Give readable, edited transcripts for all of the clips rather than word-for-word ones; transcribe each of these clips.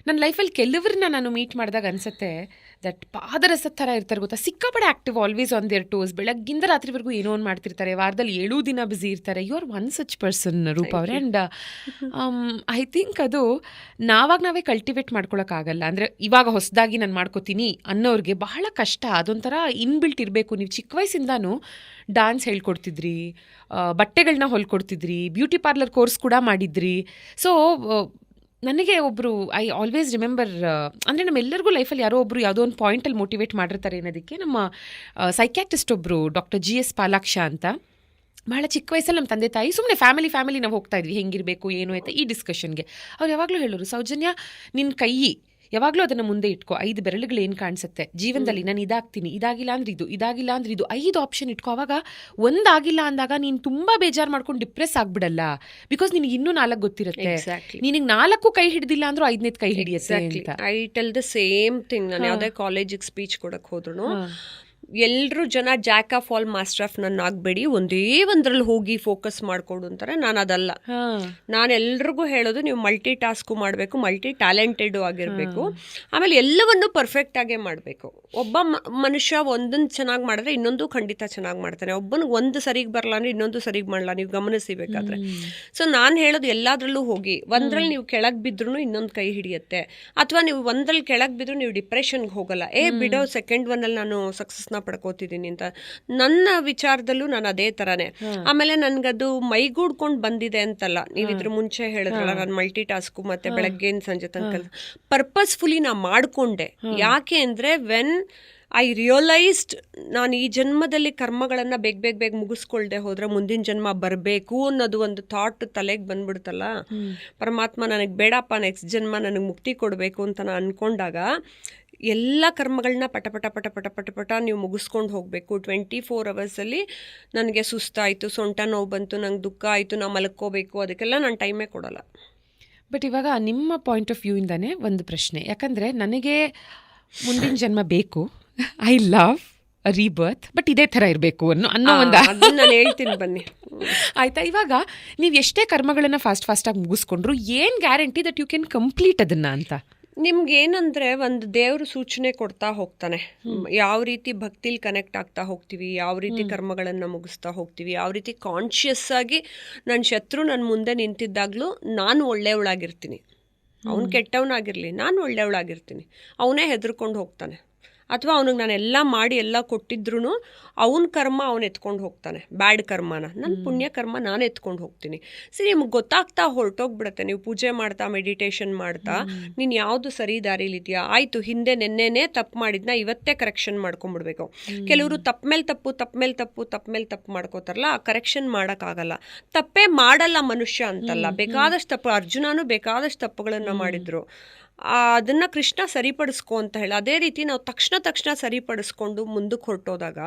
ನನ್ನ ಲೈಫಲ್ಲಿ ಕೆಲವ್ರನ್ನ ನಾನು ಮೀಟ್ ಮಾಡಿದಾಗ ಅನ್ಸುತ್ತೆ ದಟ್ ಪಾದರಸದ ಥರ ಇರ್ತಾರೆ ಗೊತ್ತಾ, ಸಿಕ್ಕಾಪಡೆ active, always on their toes, ಬೆಳಗ್ಗಿಂದ ರಾತ್ರಿವರೆಗೂ ಏನೋ ಒಂದು ಮಾಡ್ತಿರ್ತಾರೆ, ವಾರದಲ್ಲಿ 7 ದಿನ ಬ್ಯುಸಿ ಇರ್ತಾರೆ. You are one such person Roopa ಅವರೇ. ಆ್ಯಂಡ್ ಐ ಥಿಂಕ್ ಅದು ನಾವೇ ಕಲ್ಟಿವೇಟ್ ಮಾಡ್ಕೊಳಕ್ಕಾಗಲ್ಲ. ಅಂದರೆ ಇವಾಗ ಹೊಸದಾಗಿ ನಾನು ಮಾಡ್ಕೋತೀನಿ ಅನ್ನೋರಿಗೆ ಬಹಳ ಕಷ್ಟ. ಅದೊಂಥರ ಇನ್ಬಿಲ್ಟ್ ಇರಬೇಕು. ನೀವು ಚಿಕ್ಕ ವಯಸ್ಸಿಂದಾನು ಡಾನ್ಸ್ ಹೇಳ್ಕೊಡ್ತಿದ್ರಿ, ಬಟ್ಟೆಗಳನ್ನ ಹೊಲ್ಕೊಡ್ತಿದ್ರಿ, ಬ್ಯೂಟಿ ಪಾರ್ಲರ್ ಕೋರ್ಸ್ ಕೂಡ ಮಾಡಿದ್ರಿ. ಸೊ ನನಗೆ ಒಬ್ಬರು ಐ ಆಲ್ವೇಸ್ ರಿಮೆಂಬರ್, ಅಂದರೆ ನಮ್ಮೆಲ್ಲರಿಗೂ ಲೈಫಲ್ಲಿ ಯಾರೋ ಒಬ್ಬರು ಯಾವುದೋ ಒಂದು ಪಾಯಿಂಟಲ್ಲಿ ಮೋಟಿವೇಟ್ ಮಾಡಿರ್ತಾರೆ ಅನ್ನೋದಕ್ಕೆ. ನಮ್ಮ ಸೈಕ್ಯಾಟ್ರಿಸ್ಟ್ ಒಬ್ಬರು ಡಾಕ್ಟರ್ GS ಪಾಲಾಕ್ಷ ಅಂತ, ಭಾಳ ಚಿಕ್ಕ ವಯಸ್ಸಲ್ಲಿ ನಮ್ಮ ತಂದೆ ತಾಯಿ ಸುಮ್ಮನೆ ಫ್ಯಾಮಿಲಿ ನಾವು ಹೋಗ್ತಾ ಇದ್ವಿ, ಹೆಂಗಿರಬೇಕು ಏನು ಆಯ್ತಾ ಈ ಡಿಸ್ಕಷನ್ಗೆ. ಅವ್ರು ಯಾವಾಗಲೂ ಹೇಳೋರು, ಸೌಜನ್ಯ ನಿನ್ನ ಕೈ ಯಾವಾಗಲೂ ಅದನ್ನು ಮುಂದೆ ಇಟ್ಕೋ, 5 ಬೆರಳುಗಳು ಏನು ಕಾಣಿಸುತ್ತೆ ಜೀವನದಲ್ಲಿ, ನಾನು ಇದಾಗ್ತೀನಿ, ಇದಾಗಿಲ್ಲ ಅಂದ್ರೆ ಇದು, ಇದಾಗಿಲ್ಲ ಅಂದ್ರೆ ಇದು, 5 ಆಪ್ಷನ್ ಇಟ್ಕೋ. ಅವಾಗ ಒಂದಾಗಿಲ್ಲ ಅಂದಾಗ ನೀನು ತುಂಬ ಬೇಜಾರು ಮಾಡ್ಕೊಂಡು ಡಿಪ್ರೆಸ್ ಆಗ್ಬಿಡಲ್ಲ. ಬಿಕಾಸ್ ನಿನಗೆ ಇನ್ನೂ 4 ಗೊತ್ತಿರುತ್ತೆ. ನಿನಗೆ 4 ಕೈ ಹಿಡಿದಿಲ್ಲ ಅಂದ್ರೂ 5ನೇದು ಕೈ ಹಿಡಿಯುತ್ತೆ ಅಂತ. I tell the same thing. ನಾನು ಯಾವುದೇ ಕಾಲೇಜಿಗೆ ಸ್ಪೀಚ್ ಕೊಡಕ್ಕೆ ಹೋದ್ರು ಎಲ್ಲರೂ ಜನ Jack of all master of ನನ್ನ ಆಗಬೇಡಿ, ಒಂದೇ ಒಂದ್ರಲ್ಲಿ ಹೋಗಿ ಫೋಕಸ್ ಮಾಡ್ಕೊಡು ಅಂತಾರೆ. ನಾನು ಅದಲ್ಲ. ನಾನು ಎಲ್ರಿಗೂ ಹೇಳೋದು, ನೀವು ಮಲ್ಟಿ ಟಾಸ್ಕು ಮಾಡಬೇಕು, ಮಲ್ಟಿ ಟ್ಯಾಲೆಂಟೆಡ್ ಆಗಿರಬೇಕು, ಆಮೇಲೆ ಎಲ್ಲವನ್ನು ಪರ್ಫೆಕ್ಟ್ ಆಗೇ ಮಾಡಬೇಕು. ಒಬ್ಬ ಮನುಷ್ಯ ಒಂದನ್ನು ಚೆನ್ನಾಗಿ ಮಾಡಿದ್ರೆ ಇನ್ನೊಂದು ಖಂಡಿತ ಚೆನ್ನಾಗಿ ಮಾಡ್ತಾನೆ. ಒಬ್ಬನಿಗೆ ಒಂದು ಸರಿಗೆ ಬರಲ್ಲ ಅಂದ್ರೆ ಇನ್ನೊಂದು ಸರಿಗೆ ಮಾಡಲ್ಲ, ನೀವು ಗಮನಿಸಬೇಕಾದ್ರೆ. ಸೊ ನಾನು ಹೇಳೋದು ಎಲ್ಲಾದ್ರಲ್ಲೂ ಹೋಗಿ, ಒಂದ್ರಲ್ಲಿ ನೀವು ಕೆಳಗೆ ಬಿದ್ರೂ ಇನ್ನೊಂದು ಕೈ ಹಿಡಿಯುತ್ತೆ, ಅಥವಾ ನೀವು ಒಂದ್ರಲ್ಲಿ ಕೆಳಗೆ ಬಿದ್ದರೂ ನೀವು ಡಿಪ್ರೆಷನ್ಗೆ ಹೋಗಲ್ಲ. ಬಿಡೋ ಸೆಕೆಂಡ್ ಒನ್ನಲ್ಲಿ ನಾನು ಸಕ್ಸಸ್ನ ಪಡ್ಕೋತಿದ್ದೀನಿ ಅಂತ. ನನ್ನ ವಿಚಾರದಲ್ಲೂ ನಾನು ಅದೇ ತರಾನೇ. ಆಮೇಲೆ ನನ್ಗದು ಮೈಗೂಡ್ಕೊಂಡು ಬಂದಿದೆ ಅಂತಲ್ಲ, ನೀವು ಇದ್ರ ಮುಂಚೆ ಹೇಳಿದ್ರಲ್ಲ ನಾನು ಮಲ್ಟಿ ಟಾಸ್ಕು ಮತ್ತೆ ಬೆಳಗ್ಗೆ ಸಂಜೆ ತನಕ ಪರ್ಪಸ್ಫುಲಿ ನಾ ಮಾಡ್ಕೊಂಡೆ. ಯಾಕೆ ಅಂದ್ರೆ ವೆನ್ ಐ ರಿಯಲೈಸ್ಡ್ ನಾನು ಈ ಜನ್ಮದಲ್ಲಿ ಕರ್ಮಗಳನ್ನು ಬೇಗ ಮುಗಿಸ್ಕೊಳ್ದೆ ಹೋದ್ರೆ ಮುಂದಿನ ಜನ್ಮ ಬರಬೇಕು ಅನ್ನೋದು ಒಂದು ಥಾಟ್ ತಲೆಗೆ ಬಂದ್ಬಿಡ್ತಲ್ಲ, ಪರಮಾತ್ಮ ನನಗೆ ಬೇಡಪ್ಪ ನೆಕ್ಸ್ಟ್ ಜನ್ಮ ನನಗೆ ಮುಕ್ತಿ ಕೊಡಬೇಕು ಅಂತ ನಾನು ಅಂದ್ಕೊಂಡಾಗ ಎಲ್ಲ ಕರ್ಮಗಳನ್ನ ಪಟ ನೀವು ಮುಗಿಸ್ಕೊಂಡು ಹೋಗಬೇಕು. 24 ಅವರ್ಸಲ್ಲಿ ನನಗೆ ಸುಸ್ತಾಯಿತು, ಸೊಂಟ ನೋವು ಬಂತು, ನಂಗೆ ದುಃಖ ಆಯಿತು, ನಾ ಮಲ್ಕೋಬೇಕು, ಅದಕ್ಕೆಲ್ಲ ನಾನು ಟೈಮೇ ಕೊಡೋಲ್ಲ. ಬಟ್ ಇವಾಗ ನಿಮ್ಮ ಪಾಯಿಂಟ್ ಆಫ್ ವ್ಯೂ ಇಂದಾನೆ ಒಂದು ಪ್ರಶ್ನೆ, ಯಾಕಂದರೆ ನನಗೆ ಮುಂದಿನ ಜನ್ಮ ಬೇಕು, ಐ ಲವ್ ರೀಬರ್ತ್, ಬಟ್ ಇದೇ ಥರ ಇರಬೇಕು ಅನ್ನೋ ಒಂದು ನಾನು ಹೇಳ್ತೀನಿ ಬನ್ನಿ. ಆಯಿತಾ? ಇವಾಗ ನೀವು ಎಷ್ಟೇ ಕರ್ಮಗಳನ್ನು ಫಾಸ್ಟಾಗಿ ಮುಗಿಸ್ಕೊಂಡ್ರು ಏನು guarantee that you can complete ಅದನ್ನು ಅಂತ? ನಿಮ್ಗೇನಂದ್ರೆ ಒಂದು ದೇವರು ಸೂಚನೆ ಕೊಡ್ತಾ ಹೋಗ್ತಾನೆ, ಯಾವ ರೀತಿ ಭಕ್ತಿಲಿ ಕನೆಕ್ಟ್ ಆಗ್ತಾ ಹೋಗ್ತೀವಿ, ಯಾವ ರೀತಿ ಕರ್ಮಗಳನ್ನು ಮುಗಿಸ್ತಾ ಹೋಗ್ತೀವಿ, ಯಾವ ರೀತಿ ಕಾನ್ಷಿಯಸ್ ಆಗಿ ನನ್ನ ಶತ್ರು ನನ್ನ ಮುಂದೆ ನಿಂತಿದ್ದಾಗಲೂ ನಾನು ಒಳ್ಳೆಯವಳಾಗಿರ್ತೀನಿ, ಅವನು ಕೆಟ್ಟವನಾಗಿರಲಿ ನಾನು ಒಳ್ಳೆಯವಳಾಗಿರ್ತೀನಿ, ಅವನೇ ಹೆದರ್ಕೊಂಡು ಹೋಗ್ತಾನೆ. ಅಥವಾ ಅವನಿಗೆ ನಾನು ಎಲ್ಲ ಮಾಡಿ ಎಲ್ಲ ಕೊಟ್ಟಿದ್ರು ಅವನ ಕರ್ಮ ಅವನು ಎತ್ಕೊಂಡು ಹೋಗ್ತಾನೆ, ಬ್ಯಾಡ್ ಕರ್ಮನ. ನನ್ನ ಪುಣ್ಯ ಕರ್ಮ ನಾನು ಎತ್ಕೊಂಡು ಹೋಗ್ತೀನಿ. ಸರಿ, ನಿಮ್ಗೆ ಗೊತ್ತಾಗ್ತಾ ಹೊರಟೋಗ್ಬಿಡುತ್ತೆ. ನೀವು ಪೂಜೆ ಮಾಡ್ತಾ ಮೆಡಿಟೇಷನ್ ಮಾಡ್ತಾ ನೀನು ಯಾವುದು ಸರಿ ದಾರಿಲಿದೆಯಾ, ಆಯಿತು ಹಿಂದೆ ನೆನ್ನೆನೇ ತಪ್ಪು ಮಾಡಿದ್ನ ಇವತ್ತೇ ಕರೆಕ್ಷನ್ ಮಾಡ್ಕೊಂಡ್ಬಿಡ್ಬೇಕು. ಕೆಲವರು ತಪ್ಪು ಮೇಲೆ ತಪ್ಪು ಮಾಡ್ಕೋತಾರಲ್ಲ, ಆ ಕರೆಕ್ಷನ್ ಮಾಡೋಕ್ಕಾಗಲ್ಲ. ತಪ್ಪೇ ಮಾಡಲ್ಲ ಮನುಷ್ಯ ಅಂತಲ್ಲ, ಬೇಕಾದಷ್ಟು ತಪ್ಪು, ಅರ್ಜುನನು ಬೇಕಾದಷ್ಟು ತಪ್ಪುಗಳನ್ನು ಮಾಡಿದ್ರು, ಅದನ್ನು ಕೃಷ್ಣ ಸರಿಪಡಿಸ್ಕೊ ಅಂತ ಹೇಳಿ. ಅದೇ ರೀತಿ ನಾವು ತಕ್ಷಣ ಸರಿಪಡಿಸ್ಕೊಂಡು ಮುಂದಕ್ಕೆ ಹೊರಟೋದಾಗ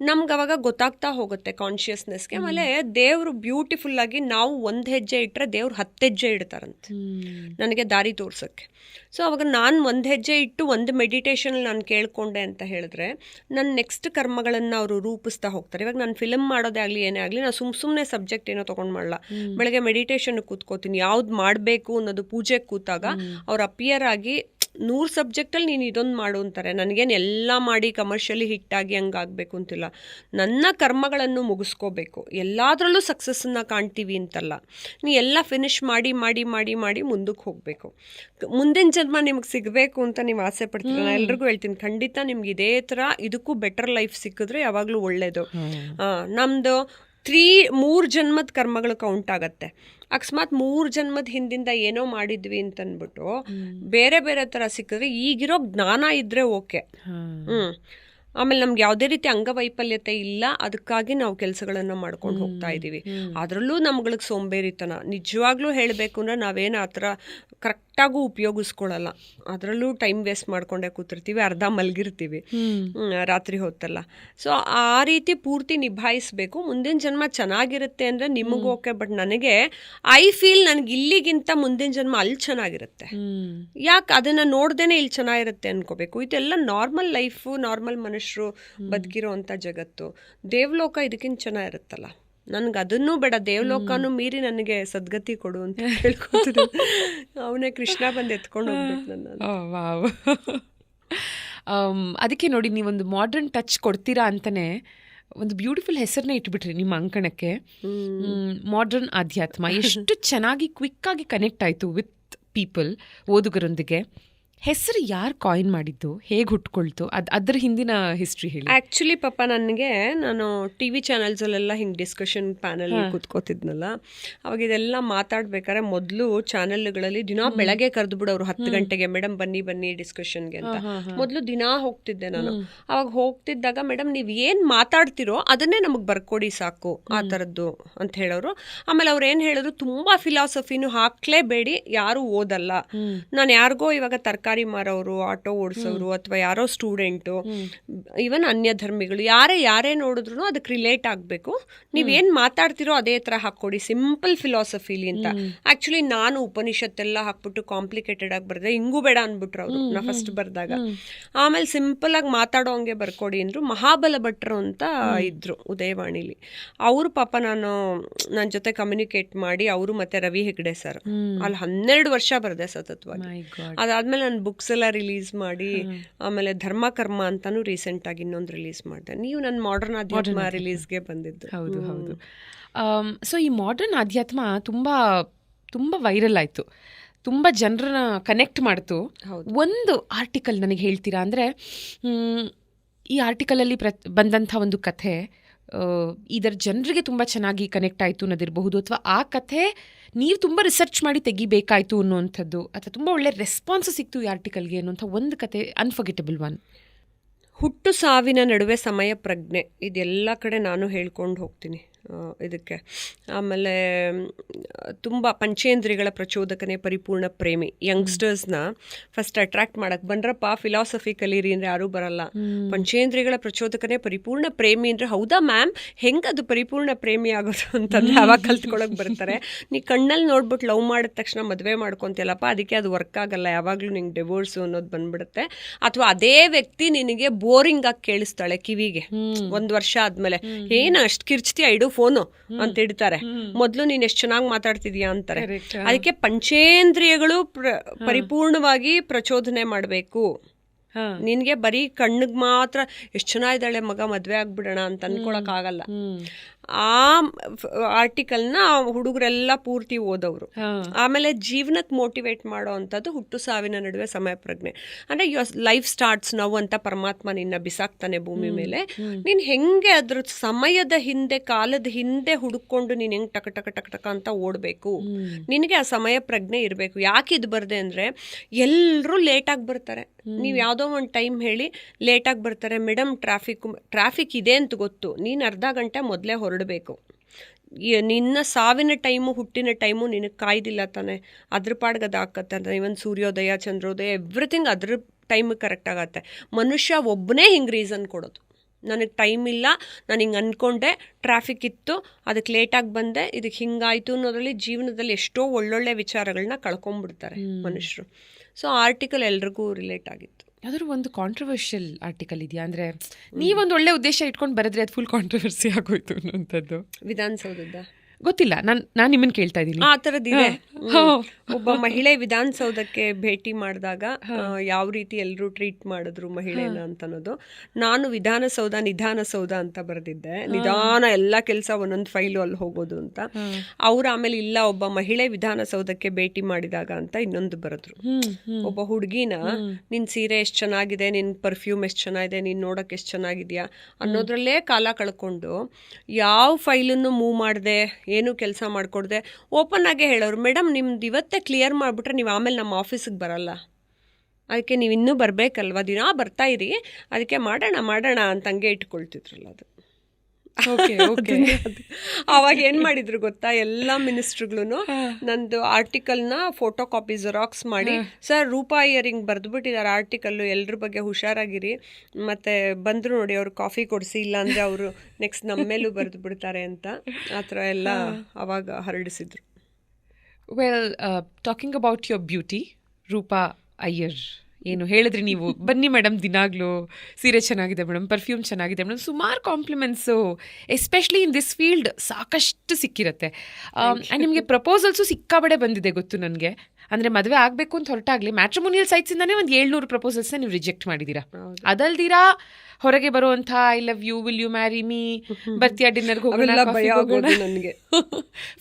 ನಮ್ಗೆ ಅವಾಗ ಗೊತ್ತಾಗ್ತಾ ಹೋಗುತ್ತೆ ಕಾನ್ಷಿಯಸ್ನೆಸ್ಗೆ. ಆಮೇಲೆ ದೇವರು ಬ್ಯೂಟಿಫುಲ್ಲಾಗಿ ನಾವು 1 ಹೆಜ್ಜೆ ಇಟ್ಟರೆ ದೇವ್ರು 10 ಹೆಜ್ಜೆ ಇಡ್ತಾರಂತೆ ನನಗೆ ದಾರಿ ತೋರ್ಸೋಕ್ಕೆ. ಸೊ ಅವಾಗ ನಾನು 1 ಹೆಜ್ಜೆ ಇಟ್ಟು ಒಂದು ಮೆಡಿಟೇಷನ್ ನಾನು ಕೇಳ್ಕೊಂಡೆ ಅಂತ ಹೇಳಿದ್ರೆ ನನ್ನ ನೆಕ್ಸ್ಟ್ ಕರ್ಮಗಳನ್ನು ಅವರು ರೂಪಿಸ್ತಾ ಹೋಗ್ತಾರೆ. ಇವಾಗ ನಾನು ಫಿಲಮ್ ಮಾಡೋದೇ ಆಗಲಿ ಏನೇ ಆಗಲಿ, ನಾನು ಸುಮ್ಮನೆ ಸಬ್ಜೆಕ್ಟ್ ಏನೋ ತೊಗೊಂಡು ಮಾಡಲ್ಲ. ಬೆಳಗ್ಗೆ ಮೆಡಿಟೇಷನ್ ಕೂತ್ಕೋತೀನಿ, ಯಾವ್ದು ಮಾಡಬೇಕು ಅನ್ನೋದು ಪೂಜೆಗೆ ಕೂತಾಗ ಅವ್ರು ಅಪಿಯರ್ ಆಗಿ 100 ಸಬ್ಜೆಕ್ಟಲ್ಲಿ ನೀನು ಇದೊಂದು ಮಾಡು ಅಂತಾರೆ. ನನಗೇನು ಎಲ್ಲ ಮಾಡಿ ಕಮರ್ಷಿಯಲಿ ಹಿಟ್ಟಾಗಿ ಹಂಗಾಗಬೇಕು ಅಂತಿಲ್ಲ. ನನ್ನ ಕರ್ಮಗಳನ್ನು ಮುಗಿಸ್ಕೋಬೇಕು, ಎಲ್ಲದರಲ್ಲೂ ಸಕ್ಸಸ್ಸನ್ನು ಕಾಣ್ತೀವಿ ಅಂತಲ್ಲ, ನೀ ಎಲ್ಲ ಫಿನಿಶ್ ಮಾಡಿ ಮುಂದಕ್ಕೆ ಹೋಗಬೇಕು. ಮುಂದಿನ ಜನ್ಮ ನಿಮಗೆ ಸಿಗಬೇಕು ಅಂತ ನೀವು ಆಸೆ ಪಡ್ತೀರ, ನಾನು ಎಲ್ರಿಗೂ ಹೇಳ್ತೀನಿ, ಖಂಡಿತ ನಿಮ್ಗೆ ಇದೇ ಥರ ಇದಕ್ಕೂ ಬೆಟರ್ ಲೈಫ್ ಸಿಕ್ಕಿದ್ರೆ ಯಾವಾಗಲೂ ಒಳ್ಳೆಯದು. ನಮ್ಮದು 3 ಜನ್ಮದ ಕರ್ಮಗಳು ಕೌಂಟ್ ಆಗತ್ತೆ. ಅಕಸ್ಮಾತ್ 3 ಜನ್ಮದ ಹಿಂದಿಂದ ಏನೋ ಮಾಡಿದ್ವಿ ಅಂತನ್ಬಿಟ್ಟು ಬೇರೆ ಥರ ಸಿಕ್ಕಿದ್ರೆ ಈಗಿರೋ ಜ್ಞಾನ ಇದ್ರೆ ಓಕೆ. ಆಮೇಲೆ ನಮ್ಗೆ ಯಾವುದೇ ರೀತಿ ಅಂಗವೈಫಲ್ಯತೆ ಇಲ್ಲ, ಅದಕ್ಕಾಗಿ ನಾವು ಕೆಲಸಗಳನ್ನು ಮಾಡ್ಕೊಂಡು ಹೋಗ್ತಾ ಇದ್ದೀವಿ. ಅದರಲ್ಲೂ ನಮ್ಗಳಿಗೆ ಸೋಂಬೇರಿತನ, ನಿಜವಾಗ್ಲೂ ಹೇಳಬೇಕು ಅಂದ್ರೆ ನಾವೇನು ಆ ಥರ ಕರೆಕ್ಟಾಗೂ ಉಪಯೋಗಿಸ್ಕೊಳ್ಳಲ್ಲ. ಅದರಲ್ಲೂ ಟೈಮ್ ವೇಸ್ಟ್ ಮಾಡ್ಕೊಂಡೇ ಕೂತಿರ್ತೀವಿ, ಅರ್ಧ ಮಲಗಿರ್ತೀವಿ ರಾತ್ರಿ ಹೊತ್ತಲ್ಲ. ಸೊ ಆ ರೀತಿ ಪೂರ್ತಿ ನಿಭಾಯಿಸಬೇಕು. ಮುಂದಿನ ಜನ್ಮ ಚೆನ್ನಾಗಿರುತ್ತೆ ಅಂದರೆ ನಿಮಗೂ ಓಕೆ, ಬಟ್ ನನಗೆ ಐ ಫೀಲ್ ನನಗೆ ಇಲ್ಲಿಗಿಂತ ಮುಂದಿನ ಜನ್ಮ ಅಲ್ಲಿ ಚೆನ್ನಾಗಿರುತ್ತೆ. ಯಾಕೆ ಅದನ್ನು ನೋಡ್ದೇನೆ ಇಲ್ಲಿ ಚೆನ್ನಾಗಿರುತ್ತೆ ಅನ್ಕೋಬೇಕು? ಇದೆಲ್ಲ ನಾರ್ಮಲ್ ಲೈಫು, ನಾರ್ಮಲ್ ಮನುಷ್ಯರು ಬದುಕಿರೋ ಅಂಥ ಜಗತ್ತು. ದೇವಲೋಕ ಇದಕ್ಕಿಂತ ಚೆನ್ನಾಗಿರುತ್ತಲ್ಲ. ನನ್ಗೆ ಅದನ್ನೂ ಬೇಡ, ದೇವಲೋಕನೂ ಮೀರಿ ನನಗೆ ಸದ್ಗತಿ ಕೊಡು ಅಂತ ಹೇಳ್ಕೊತೀನಿ. ಅವನೇ ಕೃಷ್ಣ ಬಂದು ಎತ್ಕೊಂಡು ಹೋಗ್ಬೇಕು ನನ್ನ. ವಾವ್. ಅದಕ್ಕೆ ನೋಡಿ, ನೀವೊಂದು ಮಾಡ್ರನ್ ಟಚ್ ಕೊಡ್ತೀರಾ ಅಂತಲೇ ಒಂದು ಬ್ಯೂಟಿಫುಲ್ ಹೆಸರನ್ನ ಇಟ್ಬಿಟ್ರಿ ನಿಮ್ಮ ಅಂಕಣಕ್ಕೆ, ಮಾಡ್ರನ್ ಆಧ್ಯಾತ್ಮ. ಎಷ್ಟು ಚೆನ್ನಾಗಿ ಕ್ವಿಕ್ಕಾಗಿ ಕನೆಕ್ಟ್ ಆಯಿತು ವಿತ್ ಪೀಪಲ್, ಓದುಗರೊಂದಿಗೆ. ಹೆಸರು ಯಾರು ಕಾಯಿನ್ ಮಾಡಿದ್ದು, ಹೇಗೆ ಹುಟ್ಕೊಳ್ತು, ಅದ್ರ ಹಿಂದಿನ ಹಿಸ್ಟ್ರಿ ಹೇಳಿ. ಆ್ಯಕ್ಚುಲಿ ಪಾಪ ನನಗೆ, ನಾನು ಟಿ ವಿ ಚಾನೆಲ್ಸಲ್ಲೆಲ್ಲ ಹಿಂಗೆ ಡಿಸ್ಕಷನ್ ಪ್ಯಾನಲ್ ಕೂತ್ಕೋತಿದ್ನಲ್ಲ, ಅವಾಗ ಇದೆಲ್ಲ ಮಾತಾಡ್ಬೇಕಾದ್ರೆ ಮೊದಲು ಚಾನೆಲ್ಗಳಲ್ಲಿ ದಿನಾ ಬೆಳಗ್ಗೆ ಕರೆದು ಬಿಡೋರು 10 ಗಂಟೆಗೆ, ಮೇಡಮ್ ಬನ್ನಿ ಡಿಸ್ಕಷನ್ಗೆ ಅಂತ. ಮೊದಲು ದಿನಾ ಹೋಗ್ತಿದ್ದೆ ನಾನು. ಅವಾಗ ಹೋಗ್ತಿದ್ದಾಗ, ಮೇಡಮ್ ನೀವು ಏನು ಮಾತಾಡ್ತಿರೋ ಅದನ್ನೇ ನಮಗೆ ಬರ್ಕೊಡಿ ಸಾಕು, ಆ ಥರದ್ದು ಅಂತ ಹೇಳೋರು. ಆಮೇಲೆ ಅವ್ರು ಏನು ಹೇಳಿದ್ರು, ತುಂಬ ಫಿಲಾಸಫಿನೂ ಹಾಕ್ಲೇಬೇಡಿ, ಯಾರೂ ಓದಲ್ಲ. ನಾನು ಯಾರಿಗೋ ಇವಾಗ ತರಕಾರಿ ಮಾರೋರು, ಆಟೋ ಓಡಿಸೋರು, ಅಥವಾ ಯಾರೋ ಸ್ಟೂಡೆಂಟು, ಈವನ್ ಅನ್ಯ ಧರ್ಮಿಗಳು, ಯಾರೇ ನೋಡಿದ್ರು ಅದಕ್ಕೆ ರಿಲೇಟ್ ಆಗಬೇಕು. ನೀವೇನು ಮಾತಾಡ್ತಿರೋ ಅದೇ ಥರ ಹಾಕ್ಕೊಡಿ, ಸಿಂಪಲ್ ಫಿಲಾಸಫಿಲಿ ಅಂತ. ಆ್ಯಕ್ಚುಲಿ ನಾನು ಉಪನಿಷತ್ತೆಲ್ಲ ಹಾಕ್ಬಿಟ್ಟು ಕಾಂಪ್ಲಿಕೇಟೆಡ್ ಆಗಿ ಬರೆದೆ, ಹಿಂಗೂ ಬೇಡ ಅಂದ್ಬಿಟ್ರು ಅವರು ನಾ ಫಸ್ಟ್ ಬರೆದಾಗ. ಆಮೇಲೆ ಸಿಂಪಲ್ ಆಗಿ ಮಾತಾಡೋ ಹಂಗೆ ಬರ್ಕೊಡಿ ಅಂದರು. ಮಹಾಬಲ ಭಟ್ರು ಅಂತ ಇದ್ರು ಉದಯವಾಣಿಲಿ, ಅವರು ಪಾಪ ನನ್ನ ಜೊತೆ ಕಮ್ಯುನಿಕೇಟ್ ಮಾಡಿ, ಅವರು ಮತ್ತೆ ರವಿ ಹೆಗ್ಡೆ ಸರ್, ಅಲ್ಲಿ 12 ವರ್ಷ ಬರೆದೆ ಸತತವಾಗಿ. ಅದಾದ್ಮೇಲೆ ನಾನು ಬುಕ್ಸ್ ಎಲ್ಲ ರಿಲೀಸ್ ಮಾಡಿ, ಆಮೇಲೆ ಧರ್ಮಕರ್ಮ ಅಂತಾನು ರೀಸೆಂಟ್ ಆಗಿ ಇನ್ನೊಂದು ರಿಲೀಸ್ ಮಾಡಿದೆ. ನೀವು ನನ್ನ ಮಾಡ್ರನ್ ಆಧ್ಯಾತ್ಮ ರಿಲೀಸ್ಗೆ ಬಂದಿದ್ದು. ಹೌದು. ಸೊ ಈ ಮಾಡ್ರನ್ ಆಧ್ಯಾತ್ಮ ತುಂಬ ವೈರಲ್ ಆಯಿತು, ತುಂಬ ಜನರನ್ನ ಕನೆಕ್ಟ್ ಮಾಡ್ತು. ಒಂದು ಆರ್ಟಿಕಲ್ ನನಗೆ ಹೇಳ್ತೀರಾ? ಅಂದರೆ ಈ ಆರ್ಟಿಕಲಲ್ಲಿ ಬಂದಂಥ ಒಂದು ಕಥೆ ಇದರ ಜನರಿಗೆ ತುಂಬ ಚೆನ್ನಾಗಿ ಕನೆಕ್ಟ್ ಆಯಿತು ಅನ್ನೋದಿರಬಹುದು, ಅಥವಾ ಆ ಕಥೆ ನೀವು ತುಂಬ ರಿಸರ್ಚ್ ಮಾಡಿ ತೆಗಿಬೇಕಾಯಿತು ಅನ್ನೋವಂಥದ್ದು, ಅಥವಾ ತುಂಬ ಒಳ್ಳೆ ರೆಸ್ಪಾನ್ಸ್ ಸಿಕ್ತು ಈ ಆರ್ಟಿಕಲ್ಗೆ ಅನ್ನೋಂಥ ಒಂದು ಕತೆ, ಅನ್ಫರ್ಗೆಟಬಲ್ ಒನ್. ಹುಟ್ಟು ಸಾವಿನ ನಡುವೆ ಸಮಯ ಪ್ರಜ್ಞೆ, ಇದೆಲ್ಲ ಕಡೆ ನಾನು ಹೇಳ್ಕೊಂಡು ಹೋಗ್ತೀನಿ ಇದಕ್ಕೆ. ಆಮೇಲೆ ತುಂಬ ಪಂಚೇಂದ್ರಿಯಗಳ ಪ್ರಚೋದಕನೇ ಪರಿಪೂರ್ಣ ಪ್ರೇಮಿ. ಯಂಗ್ಸ್ಟರ್ಸ್ನ ಫಸ್ಟ್ ಅಟ್ರಾಕ್ಟ್ ಮಾಡಕ್ಕೆ, ಬಂದ್ರಪ್ಪ ಫಿಲಾಸಫಿ ಕಲೀರಿ ಅಂದರೆ ಯಾರೂ ಬರಲ್ಲ. ಪಂಚೇಂದ್ರಿಯಗಳ ಪ್ರಚೋದಕನೇ ಪರಿಪೂರ್ಣ ಪ್ರೇಮಿ ಅಂದರೆ, ಹೌದಾ ಮ್ಯಾಮ್, ಹೆಂಗೆ ಅದು ಪರಿಪೂರ್ಣ ಪ್ರೇಮಿ ಆಗೋದು ಅಂತಂದರೆ ಅವಾಗ ಕಲ್ತ್ಕೊಳಕ್ಕೆ ಬರ್ತಾರೆ. ನೀ ಕಣ್ಣಲ್ಲಿ ನೋಡ್ಬಿಟ್ಟು ಲವ್ ಮಾಡಿದ ತಕ್ಷಣ ಮದುವೆ ಮಾಡ್ಕೊತಿಯಲ್ಲಪ್ಪ, ಅದಕ್ಕೆ ಅದು ವರ್ಕ್ ಆಗಲ್ಲ, ಯಾವಾಗಲೂ ನಿಂಗೆ ಡಿವೋರ್ಸು ಅನ್ನೋದು ಬಂದ್ಬಿಡುತ್ತೆ. ಅಥವಾ ಅದೇ ವ್ಯಕ್ತಿ ನಿನಗೆ ಬೋರಿಂಗ್ ಆಗಿ ಕೇಳಿಸ್ತಾಳೆ ಕಿವಿಗೆ 1 ವರ್ಷ ಆದಮೇಲೆ, ಏನು ಅಷ್ಟು ಕಿರ್ಚ್ತೀಯ, ಇಡು ಫೋನು ಅಂತ ಇಡ್ತಾರೆ. ಮೊದಲು ನೀನು ಎಷ್ಟು ಚೆನ್ನಾಗಿ ಮಾತಾಡ್ತಿದ್ಯಾ ಅಂತಾರೆ. ಅದಕ್ಕೆ ಪಂಚೇಂದ್ರಿಯಗಳು ಪರಿಪೂರ್ಣವಾಗಿ ಪ್ರಚೋದನೆ ಮಾಡಬೇಕು. ನಿನ್ಗೆ ಬರೀ ಕಣ್ಣಿಗೆ ಮಾತ್ರ ಎಷ್ಟು ಚೆನ್ನಾಗಿದ್ದಾಳೆ ಮಗ, ಮದ್ವೆ ಆಗ್ಬಿಡೋಣ ಅಂತ ಅನ್ಕೊಳಕ್ ಆಗಲ್ಲ. ಆ ಆರ್ಟಿಕಲ್ನ ಹುಡುಗರೆಲ್ಲ ಪೂರ್ತಿ ಓದೋರು. ಆಮೇಲೆ ಜೀವನಕ್ಕೆ ಮೋಟಿವೇಟ್ ಮಾಡೋ ಅಂಥದ್ದು ಹುಟ್ಟು ಸಾವಿನ ನಡುವೆ ಸಮಯ ಪ್ರಜ್ಞೆ. ಅಂದರೆ ಯುವರ್ ಲೈಫ್ ಸ್ಟಾರ್ಟ್ಸ್ ನೌ ಅಂತ ಪರಮಾತ್ಮ ನಿನ್ನ ಬಿಸಾಕ್ತಾನೆ ಭೂಮಿ ಮೇಲೆ. ನೀನು ಹೆಂಗೆ ಅದ್ರ ಸಮಯದ ಹಿಂದೆ, ಕಾಲದ ಹಿಂದೆ ಹುಡುಕೊಂಡು ನೀನು ಹೆಂಗೆ ಟಕ ಟಕ ಟಕ ಟಕ ಅಂತ ಓಡಬೇಕು, ನಿನಗೆ ಆ ಸಮಯ ಪ್ರಜ್ಞೆ ಇರಬೇಕು. ಯಾಕೆ ಇದು ಬರ್ದೆ ಅಂದರೆ, ಎಲ್ಲರೂ ಲೇಟಾಗಿ ಬರ್ತಾರೆ. ನೀವು ಯಾವುದೋ ಒಂದು ಟೈಮ್ ಹೇಳಿ ಲೇಟಾಗಿ ಬರ್ತಾರೆ. ಮೇಡಮ್ ಟ್ರಾಫಿಕ್ ಇದೆ ಅಂತ ಗೊತ್ತು, ನೀನು ಅರ್ಧ ಗಂಟೆ ಮೊದಲೇ ಹೊರಡಬೇಕು. ನಿನ್ನ ಸಾವಿನ ಟೈಮು, ಹುಟ್ಟಿನ ಟೈಮು ನಿನಗೆ ಕಾಯ್ದಿಲ್ಲ ತಾನೆ, ಅದ್ರ ಪಾಡ್ಗೆ ಅದು ಹಾಕತ್ತೆ. ಇವನ್ ಸೂರ್ಯೋದಯ, ಚಂದ್ರೋದಯ, ಎವ್ರಿಥಿಂಗ್ ಅದ್ರ ಟೈಮಿಗೆ ಕರೆಕ್ಟ್ ಆಗತ್ತೆ. ಮನುಷ್ಯ ಒಬ್ಬನೇ ಹಿಂಗೆ ರೀಸನ್ ಕೊಡೋದು, ನನಗೆ ಟೈಮ್ ಇಲ್ಲ, ನಾನು ಹಿಂಗೆ ಅಂದ್ಕೊಂಡೆ, ಟ್ರಾಫಿಕ್ ಇತ್ತು, ಅದಕ್ಕೆ ಲೇಟಾಗಿ ಬಂದೆ, ಇದಕ್ಕೆ ಹಿಂಗಾಯಿತು ಅನ್ನೋದ್ರಲ್ಲಿ ಜೀವನದಲ್ಲಿ ಎಷ್ಟೋ ಒಳ್ಳೊಳ್ಳೆ ವಿಚಾರಗಳನ್ನ ಕಳ್ಕೊಂಡ್ಬಿಡ್ತಾರೆ ಮನುಷ್ಯರು. ಸೊ ಆರ್ಟಿಕಲ್ ಎಲ್ರಿಗೂ ರಿಲೇಟ್ ಆಗಿತ್ತು. ಯಾವ್ದಾದ್ರು ಒಂದು ಕಾಂಟ್ರವರ್ಷಿಯಲ್ ಆರ್ಟಿಕಲ್ ಇದೆಯಾ? ಅಂದರೆ ನೀವೊಂದು ಒಳ್ಳೆ ಉದ್ದೇಶ ಇಟ್ಕೊಂಡು ಬರೆದ್ರೆ ಅದು ಫುಲ್ ಕಾಂಟ್ರವರ್ಸಿ ಆಗೋಯ್ತು ಅನ್ನೋಂಥದ್ದು. ವಿಧಾನಸೌಧದ ಗೊತ್ತಿಲ್ಲ, ನಾನು ನಿಮ್ಮನ್ನು ಕೇಳ್ತಾ ಇದ್ದೀನಿ. ಆ ಥರದ್ದಿದೆ. ಒಬ್ಬ ಮಹಿಳೆ ವಿಧಾನಸೌಧಕ್ಕೆ ಭೇಟಿ ಮಾಡಿದಾಗ ಯಾವ ರೀತಿ ಎಲ್ಲರೂ ಟ್ರೀಟ್ ಮಾಡಿದ್ರು ಮಹಿಳೆನ ಅಂತ ಅನ್ನೋದು. ನಾನು ನಿಧಾನಸೌಧ ಅಂತ ಬರೆದಿದ್ದೆ. ನಿಧಾನ ಎಲ್ಲ ಕೆಲಸ ಒಂದೊಂದು ಫೈಲು ಅಲ್ಲಿ ಹೋಗೋದು ಅಂತ. ಅವ್ರು ಆಮೇಲೆ ಇಲ್ಲ, ಒಬ್ಬ ಮಹಿಳೆ ವಿಧಾನಸೌಧಕ್ಕೆ ಭೇಟಿ ಮಾಡಿದಾಗ ಅಂತ ಇನ್ನೊಂದು ಬರೆದ್ರು. ಒಬ್ಬ ಹುಡುಗಿನ, ನಿನ್ ಸೀರೆ ಎಷ್ಟು ಚೆನ್ನಾಗಿದೆ, ನಿನ್ ಪರ್ಫ್ಯೂಮ್ ಎಷ್ಟು ಚೆನ್ನಾಗಿದೆ, ನೀನ್ ನೋಡಕ್ ಎಷ್ಟು ಚೆನ್ನಾಗಿದ್ಯಾ ಅನ್ನೋದ್ರಲ್ಲೇ ಕಾಲ ಕಳ್ಕೊಂಡು ಯಾವ ಫೈಲನ್ನು ಮೂವ್ ಮಾಡಿದೆ, ಏನು ಕೆಲಸ ಮಾಡಿಕೊಡ್ದೆ ಓಪನ್ ಆಗೇ ಹೇಳೋರು, ಮೇಡಮ್ ನಿಮ್ದು ಇವತ್ತೇ ಕ್ಲಿಯರ್ ಮಾಡಿಬಿಟ್ರೆ ನೀವು ಆಮೇಲೆ ನಮ್ಮ ಆಫೀಸಿಗೆ ಬರಲ್ಲ, ಅದಕ್ಕೆ ನೀವು ಇನ್ನೂ ಬರಬೇಕಲ್ವ, ದಿನ ಬರ್ತಾ ಇರಿ, ಅದಕ್ಕೆ ಮಾಡೋಣ ಅಂತ ಹಂಗೆ ಇಟ್ಕೊಳ್ತಿದ್ರಲ್ಲ ಅದು. ಅವಾಗ ಏನು ಮಾಡಿದ್ರು ಗೊತ್ತಾ, ಎಲ್ಲ ಮಿನಿಸ್ಟ್ರುಗಳು ನಂದು ಆರ್ಟಿಕಲ್ನ ಫೋಟೋ ಕಾಪಿ ಜೆರಾಕ್ಸ್ ಮಾಡಿ, ಸರ್ ರೂಪಾ ಅಯ್ಯರಿಂಗ್ ಬರೆದುಬಿಟ್ಟಿದ್ದಾರೆ ಆರ್ಟಿಕಲ್ಲು, ಎಲ್ರ ಬಗ್ಗೆ ಹುಷಾರಾಗಿರಿ, ಮತ್ತು ಬಂದರು ನೋಡಿ ಅವ್ರು ಕಾಫಿ ಕೊಡಿಸಿ, ಇಲ್ಲಾಂದರೆ ಅವರು ನೆಕ್ಸ್ಟ್ ನಮ್ಮ ಮೇಲೂ ಬರೆದು ಬಿಡ್ತಾರೆ ಅಂತ ಆ ಥರ ಎಲ್ಲ ಅವಾಗ ಹರಡಿಸಿದ್ರು. Well, talking about your beauty, Roopa Iyer ಏನು ಹೇಳಿದ್ರಿ ನೀವು, ಬನ್ನಿ ಮೇಡಮ್ ದಿನಾಗ್ಲೂ ಸೀರೆ ಚೆನ್ನಾಗಿದೆ ಮೇಡಮ್, ಪರ್ಫ್ಯೂಮ್ ಚೆನ್ನಾಗಿದೆ ಮೇಡಮ್, ಸುಮಾರು ಕಾಂಪ್ಲಿಮೆಂಟ್ಸು ಎಸ್ಪೆಷಲಿ ಇನ್ ದಿಸ್ ಫೀಲ್ಡ್ ಸಾಕಷ್ಟು ಸಿಕ್ಕಿರುತ್ತೆ. ಆ್ಯಂಡ್ ನಿಮಗೆ ಪ್ರಪೋಸಲ್ಸು ಸಿಕ್ಕಾಬಡೆ ಬಂದಿದೆ ಗೊತ್ತು ನನಗೆ. ಅಂದರೆ ಮದುವೆ ಆಗಬೇಕು ಅಂತ ಹೊರಟಾಗಲಿ ಮ್ಯಾಟ್ರಿಮೋನಿಯಲ್ ಸೈಟ್ಸಿಂದಾನೇ ಒಂದು 700 ಪ್ರಪೋಸಲ್ಸ್ನ ನೀವು ರಿಜೆಕ್ಟ್ ಮಾಡಿದ್ದೀರಾ. ಅದಲ್ದಿರಾ ಹೊರಗೆ ಬರುವಂಥ I love you, will you marry me, ಬರ್ತೀಯಾ ಡಿನ್ನರ್ಗೆ ಹೋಗೋಣ, ನನಗೆ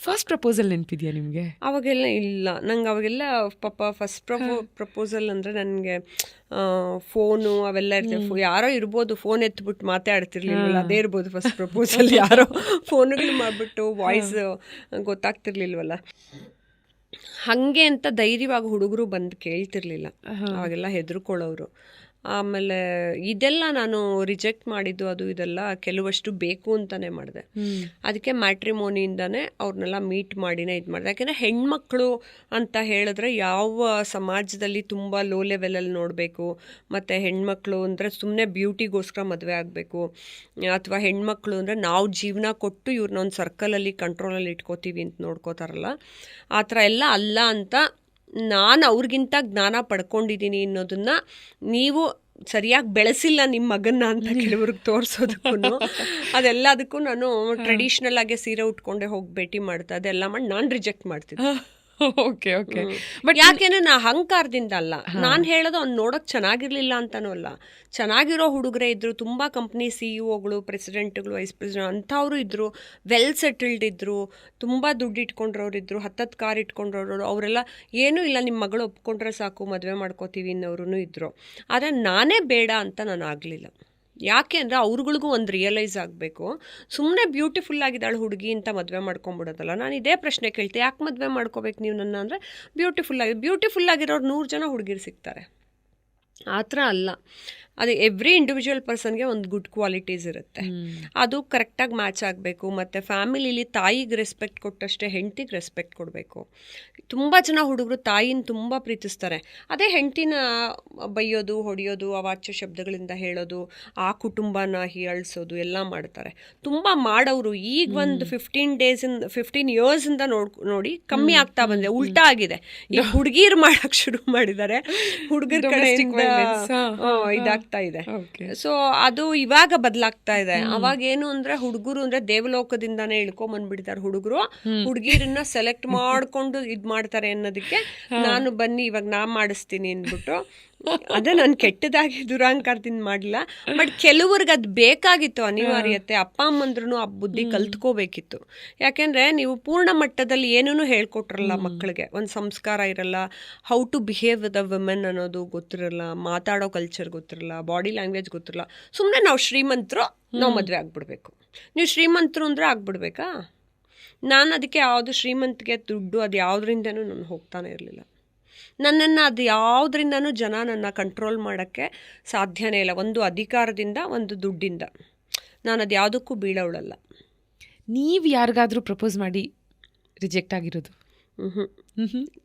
ಫಸ್ಟ್ ಪ್ರಪೋಸಲ್ ನೆನಪಿದೆಯಾ ನಿಮಗೆ? ಅವಾಗೆಲ್ಲ ಇಲ್ಲ ನಂಗೆ, ಅವಾಗೆಲ್ಲ ಪಾಪ ಫಸ್ಟ್ ಪ್ರಪೋಸಲ್ ಅಂದರೆ ನನಗೆ ಫೋನು ಅವೆಲ್ಲ ಇರ್ತವೆ. ಯಾರೋ ಇರ್ಬೋದು ಫೋನ್ ಎತ್ಬಿಟ್ಟು ಮಾತಾಡ್ತಿರ್ಲಿಲ್ವಲ್ಲ, ಅದೇ ಇರ್ಬೋದು ಫಸ್ಟ್ ಪ್ರಪೋಸಲ್. ಯಾರೋ ಫೋನ್ಗಳು ಮಾಡಿಬಿಟ್ಟು ವಾಯ್ಸ್ ಗೊತ್ತಾಗ್ತಿರ್ಲಿಲ್ವಲ್ಲ, ಹಾಗೆ ಅಂತ ಧೈರ್ಯವಾಗಿ ಹುಡುಗರು ಬಂದು ಕೇಳ್ತಿರ್ಲಿಲ್ಲ. ಅವಾಗೆಲ್ಲ ಹೆದರ್ಕೊಳ್ಳೋರು. ಆಮೇಲೆ ಇದೆಲ್ಲ ನಾನು ರಿಜೆಕ್ಟ್ ಮಾಡಿದ್ದು ಅದು ಇದೆಲ್ಲ ಕೆಲವಷ್ಟು ಬೇಕು ಅಂತಲೇ ಮಾಡಿದೆ. ಅದಕ್ಕೆ ಮ್ಯಾಟ್ರಿಮೋನಿಯಿಂದನೇ ಅವ್ರನ್ನೆಲ್ಲ ಮೀಟ್ ಮಾಡಿನೇ ಇದು ಮಾಡಿದೆ. ಯಾಕೆಂದರೆ ಹೆಣ್ಮಕ್ಳು ಅಂತ ಹೇಳಿದ್ರೆ ಯಾವ ಸಮಾಜದಲ್ಲಿ ತುಂಬ ಲೋ ಲೆವೆಲಲ್ಲಿ ನೋಡಬೇಕು, ಮತ್ತು ಹೆಣ್ಮಕ್ಳು ಅಂದರೆ ಸುಮ್ಮನೆ ಬ್ಯೂಟಿಗೋಸ್ಕರ ಮದುವೆ ಆಗಬೇಕು, ಅಥವಾ ಹೆಣ್ಮಕ್ಳು ಅಂದರೆ ನಾವು ಜೀವನ ಕೊಟ್ಟು ಇವ್ರನ್ನ ಒಂದು ಸರ್ಕಲಲ್ಲಿ ಕಂಟ್ರೋಲಲ್ಲಿ ಇಟ್ಕೋತೀವಿ ಅಂತ ನೋಡ್ಕೋತಾರಲ್ಲ, ಆ ಥರ ಎಲ್ಲ ಅಲ್ಲ ಅಂತ ನಾನು ಅವ್ರಿಗಿಂತ ಜ್ಞಾನ ಪಡ್ಕೊಂಡಿದ್ದೀನಿ ಅನ್ನೋದನ್ನು ನೀವು ಸರಿಯಾಗಿ ಬೆಳೆಸಿಲ್ಲ ನಿಮ್ಮ ಮಗನ್ನ ಅಂತ ಕೆಲವ್ರಿಗೆ ತೋರಿಸೋದಕ್ಕೂ ಅದೆಲ್ಲದಕ್ಕೂ ನಾನು ಟ್ರೆಡಿಷ್ನಲ್ ಆಗಿ ಸೀರೆ ಉಟ್ಕೊಂಡೆ ಹೋಗಿ ಭೇಟಿ ಮಾಡ್ತಾ ಅದೆಲ್ಲ ಮಾಡಿ ನಾನು ರಿಜೆಕ್ಟ್ ಮಾಡ್ತಿದ್ದೆ. Okay okay. ಬಟ್ ಯಾಕೆಂದ್ರೆ ನಾ ಅಹಂಕಾರದಿಂದ ಅಲ್ಲ, ನಾನು ಹೇಳೋದು ಅವ್ನು ನೋಡೋಕೆ ಚೆನ್ನಾಗಿರ್ಲಿಲ್ಲ ಅಂತನೂ ಅಲ್ಲ. ಚೆನ್ನಾಗಿರೋ ಹುಡುಗರೇ ಇದ್ರು, ತುಂಬ ಕಂಪ್ನಿ CEO ಗಳು, ಪ್ರೆಸಿಡೆಂಟ್ಗಳು, ವೈಸ್ ಪ್ರೆಸಿಡೆಂಟ್ ಅಂಥವರು ಇದ್ದರು, ವೆಲ್ ಸೆಟಲ್ಡ್ ಇದ್ದರು, ತುಂಬ ದುಡ್ಡು ಇಟ್ಕೊಂಡ್ರವ್ರು ಇದ್ದರು, 10 ಕಾರ್ ಇಟ್ಕೊಂಡ್ರವ್ರು. ಅವರೆಲ್ಲ ಏನೂ ಇಲ್ಲ ನಿಮ್ಮ ಮಗಳು ಒಪ್ಕೊಂಡ್ರೆ ಸಾಕು ಮದುವೆ ಮಾಡ್ಕೋತೀವಿ ಅನ್ನೋರು ಇದ್ದರು. ಆದರೆ ನಾನೇ ಬೇಡ ಅಂತ ನಾನು ಆಗಲಿಲ್ಲ. ಯಾಕೆ ಅಂದರೆ ಅವ್ರುಗಳಿಗೂ ಒಂದು ರಿಯಲೈಸ್ ಆಗಬೇಕು. ಸುಮ್ಮನೆ ಬ್ಯೂಟಿಫುಲ್ ಆಗಿದ್ದಾಳೆ ಹುಡುಗಿ ಅಂತ ಮದುವೆ ಮಾಡ್ಕೊಂಬಿಡೋದಲ್ಲ. ನಾನು ಇದೇ ಪ್ರಶ್ನೆ ಕೇಳ್ತೆ, ಯಾಕೆ ಮದುವೆ ಮಾಡ್ಕೋಬೇಕು ನೀವು ನನ್ನ ಅಂದರೆ ಬ್ಯೂಟಿಫುಲ್ ಆಗಿರೋರು 100 ಜನ ಹುಡುಗಿರು ಸಿಗ್ತಾರೆ, ಆ ಥರ ಅಲ್ಲ. ಅದು ಎವ್ರಿ ಇಂಡಿವಿಜುವಲ್ ಪರ್ಸನ್ಗೆ ಒಂದು ಗುಡ್ ಕ್ವಾಲಿಟೀಸ್ ಇರುತ್ತೆ, ಅದು ಕರೆಕ್ಟಾಗಿ ಮ್ಯಾಚ್ ಆಗಬೇಕು. ಮತ್ತು ಫ್ಯಾಮಿಲಿಲಿ ತಾಯಿಗೆ ರೆಸ್ಪೆಕ್ಟ್ ಕೊಟ್ಟಷ್ಟೇ ಹೆಂಡ್ತಿಗೆ ರೆಸ್ಪೆಕ್ಟ್ ಕೊಡಬೇಕು. ತುಂಬ ಜನ ಹುಡುಗರು ತಾಯಿನ ತುಂಬ ಪ್ರೀತಿಸ್ತಾರೆ, ಅದೇ ಹೆಂಡ್ತಿನ ಬೈಯೋದು, ಹೊಡೆಯೋದು, ಅವಾಚ್ಯ ಶಬ್ದಗಳಿಂದ ಹೇಳೋದು, ಆ ಕುಟುಂಬನ ಹೀಯಾಳಿಸೋದು ಎಲ್ಲ ಮಾಡ್ತಾರೆ. ತುಂಬ ಮಾಡೋರು ಈಗ ಒಂದು 15 ಇಯರ್ಸಿಂದ ನೋಡಿ ಕಮ್ಮಿ ಆಗ್ತಾ ಬಂದಿದೆ, ಉಲ್ಟಾ ಆಗಿದೆ. ಈಗ ಹುಡುಗಿರು ಮಾಡೋಕ್ಕೆ ಶುರು ಮಾಡಿದ್ದಾರೆ, ಹುಡುಗರ ಕಡೆಯಿಂದ ಇದಾಗ್ತಾ ಇದೆ. ಸೊ ಅದು ಇವಾಗ ಬದಲಾಗ್ತಾ ಇದೆ. ಅವಾಗ ಏನು ಅಂದ್ರೆ ಹುಡುಗರು ಅಂದ್ರೆ ದೇವಲೋಕದಿಂದಾನೇ ಇಳ್ಕೊಂಬಂದ್ಬಿಡ್ತಾರೆ ಹುಡುಗರು, ಹುಡುಗಿರನ್ನ ಸೆಲೆಕ್ಟ್ ಮಾಡ್ಕೊಂಡು ಇದ್ ಮಾಡ್ತಾರೆ ಅನ್ನೋದಕ್ಕೆ ನಾನು ಬನ್ನಿ ಇವಾಗ ನಾ ಮಾಡಿಸ್ತೀನಿ ಅಂದ್ಬಿಟ್ಟು, ಅದೇ ನಾನು ಕೆಟ್ಟದಾಗಿ ದುರಾಂಕಾರದಿಂದ ಮಾಡಲಿಲ್ಲ. ಬಟ್ ಕೆಲವ್ರಿಗೆ ಅದು ಬೇಕಾಗಿತ್ತು, ಅನಿವಾರ್ಯತೆ. ಅಪ್ಪ ಅಮ್ಮಂದ್ರೂ ಆ ಬುದ್ಧಿ ಕಲ್ತ್ಕೋಬೇಕಿತ್ತು. ಯಾಕೆಂದರೆ ನೀವು ಪೂರ್ಣ ಮಟ್ಟದಲ್ಲಿ ಏನೂ ಹೇಳ್ಕೊಟ್ರಲ್ಲ ಮಕ್ಕಳಿಗೆ, ಒಂದು ಸಂಸ್ಕಾರ ಇರಲ್ಲ, how to behave with a women ಅನ್ನೋದು ಗೊತ್ತಿರಲ್ಲ, ಮಾತಾಡೋ ಕಲ್ಚರ್ ಗೊತ್ತಿರಲ್ಲ, ಬಾಡಿ ಲ್ಯಾಂಗ್ವೇಜ್ ಗೊತ್ತಿರಲ್ಲ. ಸುಮ್ಮನೆ ನಾವು ಶ್ರೀಮಂತರು, ನಾವು ಮದುವೆ ಆಗ್ಬಿಡ್ಬೇಕು. ನೀವು ಶ್ರೀಮಂತರು ಅಂದರೆ ಆಗ್ಬಿಡ್ಬೇಕಾ? ನಾನು ಅದಕ್ಕೆ ಯಾವುದು ಶ್ರೀಮಂತಿಗೆ ದುಡ್ಡು ಅದು ಯಾವುದರಿಂದನೂ ನಾನು ಹೋಗ್ತಾನೆ ಇರಲಿಲ್ಲ. ನನ್ನನ್ನು ಅದು ಯಾವುದರಿಂದನೂ ಜನ ನನ್ನ ಕಂಟ್ರೋಲ್ ಮಾಡೋಕ್ಕೆ ಸಾಧ್ಯನೇ ಇಲ್ಲ. ಒಂದು ಅಧಿಕಾರದಿಂದ, ಒಂದು ದುಡ್ಡಿಂದ ನಾನು ಅದು ಯಾವುದಕ್ಕೂ ಬೀಳೋಳಲ್ಲ. ನೀವು ಯಾರಿಗಾದರೂ ಪ್ರಪೋಸ್ ಮಾಡಿ ರಿಜೆಕ್ಟ್ ಆಗಿರೋದು?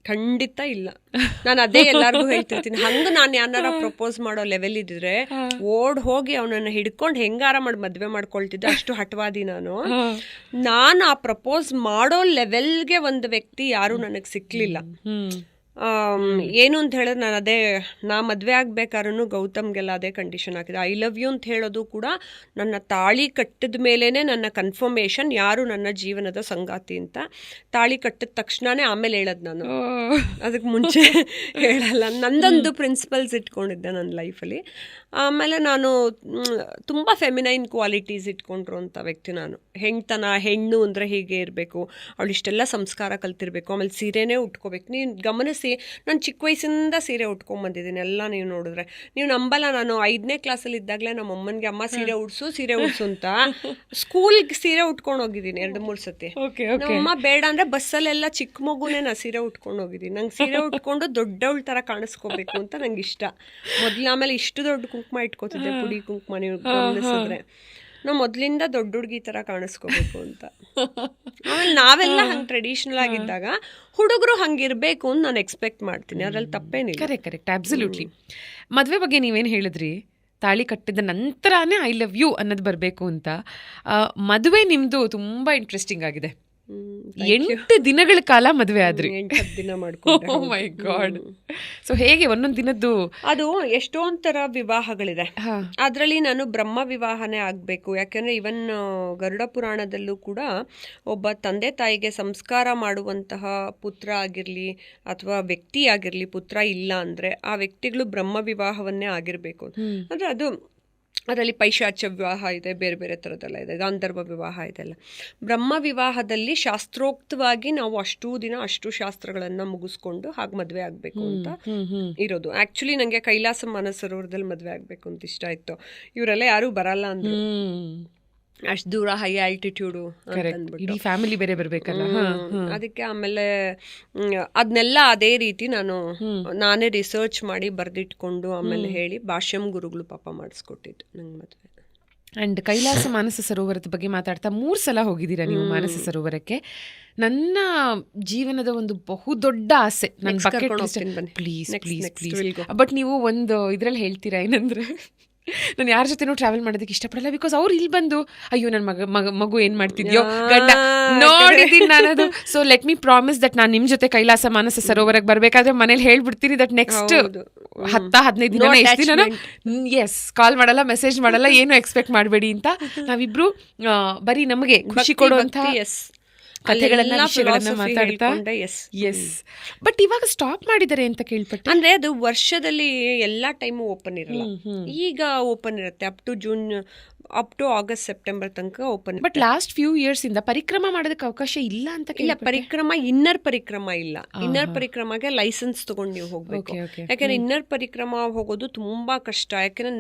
ಖಂಡಿತ ಇಲ್ಲ. ನಾನು ಅದೇ ಎಲ್ಲರಿಗೂ ಹೇಳ್ತಿರ್ತೀನಿ, ಹಂಗೆ ನಾನು ಯಾರು ಪ್ರಪೋಸ್ ಮಾಡೋ ಲೆವೆಲ್ ಇದ್ದಿದ್ರೆ ಓಡ್ ಹೋಗಿ ಅವನನ್ನು ಹಿಡ್ಕೊಂಡು ಹೆಂಗಾರ ಮಾಡಿ ಮದುವೆ ಮಾಡ್ಕೊಳ್ತಿದ್ದೆ, ಅಷ್ಟು ಹಠವಾದಿ ನಾನು ಆ ಪ್ರಪೋಸ್ ಮಾಡೋ ಲೆವೆಲ್ಗೆ ಒಂದು ವ್ಯಕ್ತಿ ಯಾರೂ ನನಗೆ ಸಿಕ್ಕಲಿಲ್ಲ. ಏನು ಅಂತ ಹೇಳಿದ್ರೆ ನಾನು ಅದೇ ನಾ ಮದುವೆ ಆಗ್ಬೇಕಾದ್ರೂ ಗೌತಮ್ಗೆಲ್ಲ ಅದೇ ಕಂಡೀಷನ್ ಹಾಕಿದೆ. ಐ ಲವ್ ಯು ಅಂತ ಹೇಳೋದು ಕೂಡ ನನ್ನ ತಾಳಿ ಕಟ್ಟಿದ ಮೇಲೇ ನನ್ನ ಕನ್ಫರ್ಮೇಷನ್ ಯಾರು ನನ್ನ ಜೀವನದ ಸಂಗಾತಿ ಅಂತ. ತಾಳಿ ಕಟ್ಟಿದ ತಕ್ಷಣವೇ ಆಮೇಲೆ ಹೇಳೋದು ನಾನು, ಅದಕ್ಕೆ ಮುಂಚೆ ಹೇಳಲ್ಲ. ನಂದೊಂದು ಪ್ರಿನ್ಸಿಪಲ್ಸ್ ಇಟ್ಕೊಂಡಿದ್ದೆ ನನ್ನ ಲೈಫಲ್ಲಿ. ಆಮೇಲೆ ನಾನು ತುಂಬ ಫೆಮಿನೈನ್ ಕ್ವಾಲಿಟೀಸ್ ಇಟ್ಕೊಂಡ್ರು ಅಂತ ವ್ಯಕ್ತಿ ನಾನು. ಹೆಣ್ಣು ಅಂದರೆ ಹೀಗೆ ಇರಬೇಕು, ಅವಳು ಇಷ್ಟೆಲ್ಲ ಸಂಸ್ಕಾರ ಕಲ್ತಿರ್ಬೇಕು, ಆಮೇಲೆ ಸೀರೆನೇ ಉಟ್ಕೋಬೇಕು. ನೀವು ಗಮನಿಸಿ, ನಾನು ಚಿಕ್ಕ ವಯಸ್ಸಿಂದ ಸೀರೆ ಉಟ್ಕೊಂಡ್ಬಂದಿದ್ದೀನಿ. ಎಲ್ಲ ನೀವು ನೋಡಿದ್ರೆ ನೀವು ನಂಬಲ್ಲ, ನಾನು 5ನೇ ಕ್ಲಾಸಲ್ಲಿ ಇದ್ದಾಗಲೇ ನಮ್ಮ ಅಮ್ಮನಿಗೆ ಅಮ್ಮ ಸೀರೆ ಉಡ್ಸು ಅಂತ ಸ್ಕೂಲ್ಗೆ ಸೀರೆ ಉಟ್ಕೊಂಡು ಹೋಗಿದ್ದೀನಿ 2-3 ಸತಿ. ನಮ್ಮಮ್ಮ ಬೇಡ ಅಂದರೆ ಬಸ್ಸಲ್ಲೆಲ್ಲ ಚಿಕ್ಕ ಮಗುನೇ ನಾ ಸೀರೆ ಉಟ್ಕೊಂಡು ಹೋಗಿದ್ದೀನಿ. ನಂಗೆ ಸೀರೆ ಉಟ್ಕೊಂಡು ದೊಡ್ಡವಳ ಥರ ಕಾಣಿಸ್ಕೋಬೇಕು ಅಂತ ನಂಗೆ ಇಷ್ಟ. ಆಮೇಲೆ ಇಷ್ಟು ದೊಡ್ಡ ಕುಂಕುಮ ಇಟ್ಕೋತಿದ್ದೆ, ಪುಡಿ ಕುಂಕುಮ. ನೀವು ಗಮನಿಸಿದ್ರೆ ನಾವು ಮೊದಲಿಂದ ದೊಡ್ಡ ಹುಡುಗಿ ಥರ ಕಾಣಿಸ್ಕೋಬೇಕು ಅಂತ. ಆಮೇಲೆ ನಾವೆಲ್ಲ ಹಂಗೆ ಟ್ರೆಡಿಷ್ನಲ್ ಆಗಿದ್ದಾಗ ಹುಡುಗರು ಹಂಗಿರಬೇಕು ಅಂತ ನಾನು ಎಕ್ಸ್ಪೆಕ್ಟ್ ಮಾಡ್ತೀನಿ, ಅದ್ರಲ್ಲಿ ತಪ್ಪೇನಿಲ್ಲ. Correct absolutely. ಮದುವೆ ಬಗ್ಗೆ ನೀವೇನು ಹೇಳಿದ್ರಿ, ತಾಳಿ ಕಟ್ಟಿದ ನಂತರನೇ ಐ ಲವ್ ಯು ಅನ್ನೋದು ಬರಬೇಕು ಅಂತ. ಮದುವೆ ನಿಮ್ಮದು ತುಂಬ ಇಂಟ್ರೆಸ್ಟಿಂಗ್ ಆಗಿದೆ. 8 ದಿನಗಳ ಕಾಲ ಮದುವೆ ಆದ್ರಿ. 8-10 ದಿನ ಮಾಡ್ಕೊಂಡೆ. ಓ ಮೈ ಗಾಡ್. ಸೊ ಹೇಗೆ ಒಂದೊಂದು ದಿನದ್ದು? ಅದು ಎಷ್ಟೊಂದ್ ತರ ವಿವಾಹಗಳಿದೆ. ಅದರಲ್ಲಿ ನಾನು ಬ್ರಹ್ಮ ವಿವಾಹನೇ ಆಗ್ಬೇಕು. ಯಾಕೆಂದ್ರೆ ಇವನ್ ಗರುಡ ಪುರಾಣದಲ್ಲೂ ಕೂಡ ಒಬ್ಬ ತಂದೆ ತಾಯಿಗೆ ಸಂಸ್ಕಾರ ಮಾಡುವಂತಹ ಪುತ್ರ ಆಗಿರ್ಲಿ ಅಥವಾ ವ್ಯಕ್ತಿ ಆಗಿರ್ಲಿ, ಪುತ್ರ ಇಲ್ಲ ಅಂದ್ರೆ ಆ ವ್ಯಕ್ತಿಗಳು ಬ್ರಹ್ಮ ವಿವಾಹವನ್ನೇ ಆಗಿರ್ಬೇಕು. ಅಂದ್ರೆ ಅದರಲ್ಲಿ ಪೈಶಾಚ್ಯ ವಿವಾಹ ಇದೆ, ಬೇರೆ ಬೇರೆ ಥರದ್ದೆಲ್ಲ ಇದೆ, ಗಾಂಧರ್ವ ವಿವಾಹ ಇದೆಲ್ಲ. ಬ್ರಹ್ಮ ವಿವಾಹದಲ್ಲಿ ಶಾಸ್ತ್ರೋಕ್ತವಾಗಿ ನಾವು ಅಷ್ಟು ದಿನ ಅಷ್ಟು ಶಾಸ್ತ್ರಗಳನ್ನು ಮುಗಿಸ್ಕೊಂಡು ಹಾಗೆ ಮದುವೆ ಆಗಬೇಕು ಅಂತ ಇರೋದು. ಆ್ಯಕ್ಚುಲಿ ನನಗೆ ಕೈಲಾಸ ಮಾನಸರೋವರದಲ್ಲಿ ಮದುವೆ ಆಗಬೇಕು ಅಂತ ಇಷ್ಟ ಇತ್ತು. ಇವರೆಲ್ಲ ಯಾರೂ ಬರಲ್ಲ ಅಂದ್ರು, ಅಷ್ಟು ದೂರ, ಹೈ ಆಲ್ಟಿಟ್ಯೂಡು ಇಡೀ ಫ್ಯಾಮಿಲಿ ಬೇರೆ ಬರಬೇಕಲ್ಲ. ಅದಕ್ಕೆ ಆಮೇಲೆ ಅದನ್ನೆಲ್ಲ ಅದೇ ರೀತಿ ನಾನೇ ರಿಸರ್ಚ್ ಮಾಡಿ ಬರೆದಿಟ್ಕೊಂಡು ಆಮೇಲೆ ಹೇಳಿ ಭಾಷ್ಯಂ ಗುರುಗಳು ಪಾಪ ಮಾಡಿಸ್ಕೊಟ್ಟಿದ್ದು ನಂಗೆ ಮದುವೆ. ಅಂಡ್ ಕೈಲಾಸ ಮಾನಸ ಸರೋವರದ ಬಗ್ಗೆ ಮಾತಾಡ್ತಾ 3 ಸಲ ಹೋಗಿದ್ದೀರಾ ನೀವು ಮಾನಸ ಸರೋವರಕ್ಕೆ. ನನ್ನ ಜೀವನದ ಒಂದು ಬಹುದೊಡ್ಡ ಆಸೆ, ನನ್ನ ಪ್ಲೀಸ್ ಪ್ಲೀಸ್ ಪ್ಲೀಸ್. ಬಟ್ ನೀವು ಒಂದು ಇದ್ರಲ್ಲಿ ಹೇಳ್ತೀರಾ ಏನಂದ್ರೆ, ನಾನು ಯಾರ ಜೊತೆನೂ ಟ್ರಾವೆಲ್ ಮಾಡೋದಕ್ಕೆ ಇಷ್ಟಪಡಲ್ಲ, ಬಿಕಾಸ್ ಅವ್ರು ಇಲ್ಲಿ ಬಂದು ಅಯ್ಯೋ ನನ್ನ ಮಗು ಏನ್ ಮಾಡ್ತಿದ್ಯೋ ಗಂಡ ನೋಡಿದ್ದೀನಿ ನಾನದು. So let me promise that ನಾನು ನಿಮ್ ಜೊತೆ ಕೈಲಾಸ ಮಾನಸ ಸರೋವರಕ್ಕೆ ಬರ್ಬೇಕಾದ್ರೆ ಮನೇಲಿ ಹೇಳ್ಬಿಡ್ತೀನಿ ದಟ್ ನೆಕ್ಸ್ಟ್ 10-15 ದಿನ ಎಷ್ಟು ದಿನ ಎಸ್ ಕಾಲ್ ಮಾಡಲ್ಲ, ಮೆಸೇಜ್ ಮಾಡಲ್ಲ, ಏನು ಎಕ್ಸ್ಪೆಕ್ಟ್ ಮಾಡಬೇಡಿ ಅಂತ. ನಾವಿಬ್ರು ಬರೀ ನಮಗೆ ಖುಷಿ ಕೊಡುವಂತ ಕಥೆಗಳನ್ನ ವಿಷಯಗಳನ್ನ ಮಾತಾಡ್ತಾ. ಎಸ್, ಬಟ್ ಇವಾಗ ಸ್ಟಾಪ್ ಮಾಡಿದ್ದಾರೆ ಅಂತ ಕೇಳ್ಪಟ್ಟೆ. ಅಂದ್ರೆ ಅದು ವರ್ಷದಲ್ಲಿ ಎಲ್ಲಾ ಟೈಮು ಓಪನ್ ಇರಲ್ಲ, ಈಗ ಓಪನ್ ಇರುತ್ತೆ ಅಪ್ ಟು ಆಗಸ್ಟ್ ಸೆಪ್ಟೆಂಬರ್ ತನಕ open. But last few years ಇಂದ ಪರಿಕ್ರಮ ಮಾಡೋದಕ್ಕೆ ಅವಕಾಶ ಇಲ್ಲ ಅಂತ ಇಲ್ಲ. ಇನ್ನರ್ ಪರಿಕ್ರಮ ಇಲ್ಲ. ಇನ್ನರ್ ಪರಿಕ್ರಮಗೆ ಲೈಸೆನ್ಸ್ ತಗೊಂಡು ನೀವು ಹೋಗ್ಬೇಕು. ಯಾಕಂದ್ರೆ ಇನ್ನರ್ ಪರಿಕ್ರಮ ಹೋಗೋದು ತುಂಬಾ ಕಷ್ಟ. ಯಾಕಂದ್ರೆ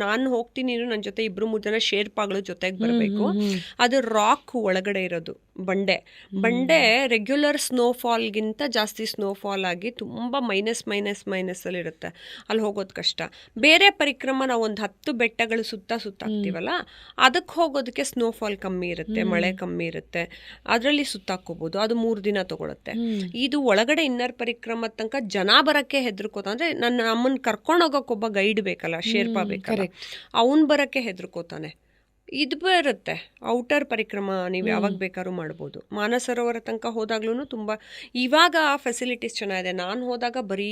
ನಾನು ಹೋಗ್ತೀನಿ, ನನ್ನ ಜೊತೆ 2-3 ಜನ ಶೇರ್ಪಾಗಳು ಜೊತೆಗೆ ಬರಬೇಕು. ಅದು ರಾಕ್ ಒಳಗಡೆ ಇರೋದು ಬಂಡೆ ರೆಗ್ಯುಲರ್ ಸ್ನೋಫಾಲ್ಗಿಂತ ಜಾಸ್ತಿ ಸ್ನೋಫಾಲ್ ಆಗಿ ತುಂಬ ಮೈನಸ್ ಅಲ್ಲಿ ಇರುತ್ತೆ. ಅಲ್ಲಿ ಹೋಗೋದು ಕಷ್ಟ. ಬೇರೆ ಪರಿಕ್ರಮ ನಾವು ಒಂದು 10 ಬೆಟ್ಟಗಳು ಸುತ್ತ ಆಗ್ತೀವಲ್ಲ, ಅದಕ್ಕೆ ಹೋಗೋದಕ್ಕೆ ಸ್ನೋಫಾಲ್ ಕಮ್ಮಿ ಇರುತ್ತೆ, ಮಳೆ ಕಮ್ಮಿ ಇರುತ್ತೆ, ಅದರಲ್ಲಿ ಸುತ್ತಾಕೋಬಹುದು. ಅದು 3 ದಿನ ತಗೊಳುತ್ತೆ. ಇದು ಒಳಗಡೆ ಇನ್ನರ್ ಪರಿಕ್ರಮ ತನಕ ಜನ ಬರಕ್ಕೆ ಹೆದರ್ಕೋತ. ಅಂದ್ರೆ ನನ್ನ ಅಮ್ಮನ್ ಕರ್ಕೊಂಡು ಹೋಗೋಕೆ ಒಬ್ಬ ಗೈಡ್ ಬೇಕಲ್ಲ, ಶೇರ್ಪಾ ಬೇಕಲ್ಲ, ಅವನ್ ಬರಕ್ಕೆ ಹೆದರ್ಕೋತಾನೆ. ಇದು ಬರುತ್ತೆ ಔಟರ್ ಪರಿಕ್ರಮ, ನೀವು ಯಾವಾಗ ಬೇಕಾದ್ರೂ ಮಾಡ್ಬೋದು. ಮಾನಸರೋವರ ತನಕ ಹೋದಾಗ್ಲೂ ತುಂಬ ಇವಾಗ ಫೆಸಿಲಿಟೀಸ್ ಚೆನ್ನಾಗಿದೆ. ನಾನು ಹೋದಾಗ ಬರೀ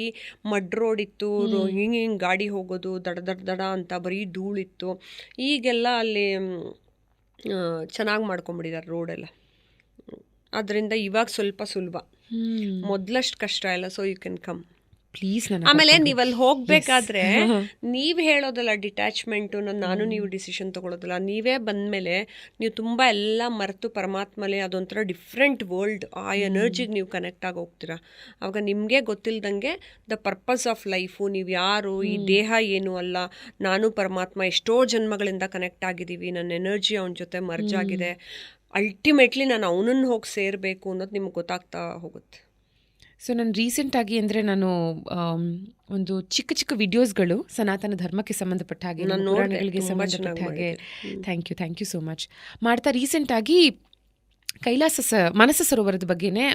ಮಡ್ ರೋಡ್ ಇತ್ತು, ಹಿಂಗೆ ಗಾಡಿ ಹೋಗೋದು ದಡ ಅಂತ ಬರೀ ಧೂಳಿತ್ತು. ಈಗೆಲ್ಲ ಅಲ್ಲಿ ಚೆನ್ನಾಗಿ ಮಾಡ್ಕೊಂಬಿಟ್ಟಿದ್ದಾರೆ ರೋಡೆಲ್ಲ. ಅದರಿಂದ ಇವಾಗ ಸ್ವಲ್ಪ ಸುಲಭ, ಮೊದಲಷ್ಟು ಕಷ್ಟ ಇಲ್ಲ. So you can come please. ಆಮೇಲೆ ನೀವಲ್ಲಿ ಹೋಗ್ಬೇಕಾದ್ರೆ ನೀವ್ ಹೇಳೋದಲ್ಲ ಡಿಟ್ಯಾಚ್ಮೆಂಟ್, ನಾನು ನೀವು ಡಿಸಿಷನ್ ತಗೊಳ್ಳೋದಲ್ಲ. ನೀವೇ ಬಂದ್ಮೇಲೆ ನೀವು ತುಂಬಾ ಎಲ್ಲ ಮರೆತು ಪರಮಾತ್ಮಲೆ ಅದೊಂಥರ ಡಿಫ್ರೆಂಟ್ ವರ್ಲ್ಡ್, ಆ ಎನರ್ಜಿಗೆ ನೀವು ಕನೆಕ್ಟ್ ಆಗಿ ಹೋಗ್ತೀರಾ. ಆವಾಗ ನಿಮ್ಗೆ ಗೊತ್ತಿಲ್ದಂಗೆ ದ ಪರ್ಪಸ್ ಆಫ್ ಲೈಫು, ನೀವು ಯಾರು, ಈ ದೇಹ ಏನು ಅಲ್ಲ, ನಾನು ಪರಮಾತ್ಮ ಎಷ್ಟೋ ಜನ್ಮಗಳಿಂದ ಕನೆಕ್ಟ್ ಆಗಿದ್ದೀವಿ, ನನ್ನ ಎನರ್ಜಿ ಅವನ ಜೊತೆ ಮರ್ಜ್ ಆಗಿದೆ, ಅಲ್ಟಿಮೇಟ್ಲಿ ನಾನು ಅವನನ್ನು ಹೋಗಿ ಸೇರಬೇಕು ಅನ್ನೋದು ನಿಮ್ಗೆ ಗೊತ್ತಾಗ್ತಾ ಹೋಗುತ್ತೆ. ಸೊ ನಾನು ರೀಸೆಂಟಾಗಿ ಅಂದರೆ ನಾನು ಒಂದು ಚಿಕ್ಕ ವಿಡಿಯೋಸ್ಗಳು ಸನಾತನ ಧರ್ಮಕ್ಕೆ ಸಂಬಂಧಪಟ್ಟ ಹಾಗೆ, ಪುರಾಣಗಳಿಗೆ ಸಂಬಂಧಪಟ್ಟ ಹಾಗೆ, ಥ್ಯಾಂಕ್ ಯು ಸೋ ಮಚ್ ಮಾಡ್ತಾ ರೀಸೆಂಟಾಗಿ ಮಾನಸ ಸರೋವರದ ಬಗ್ಗೆನೇ,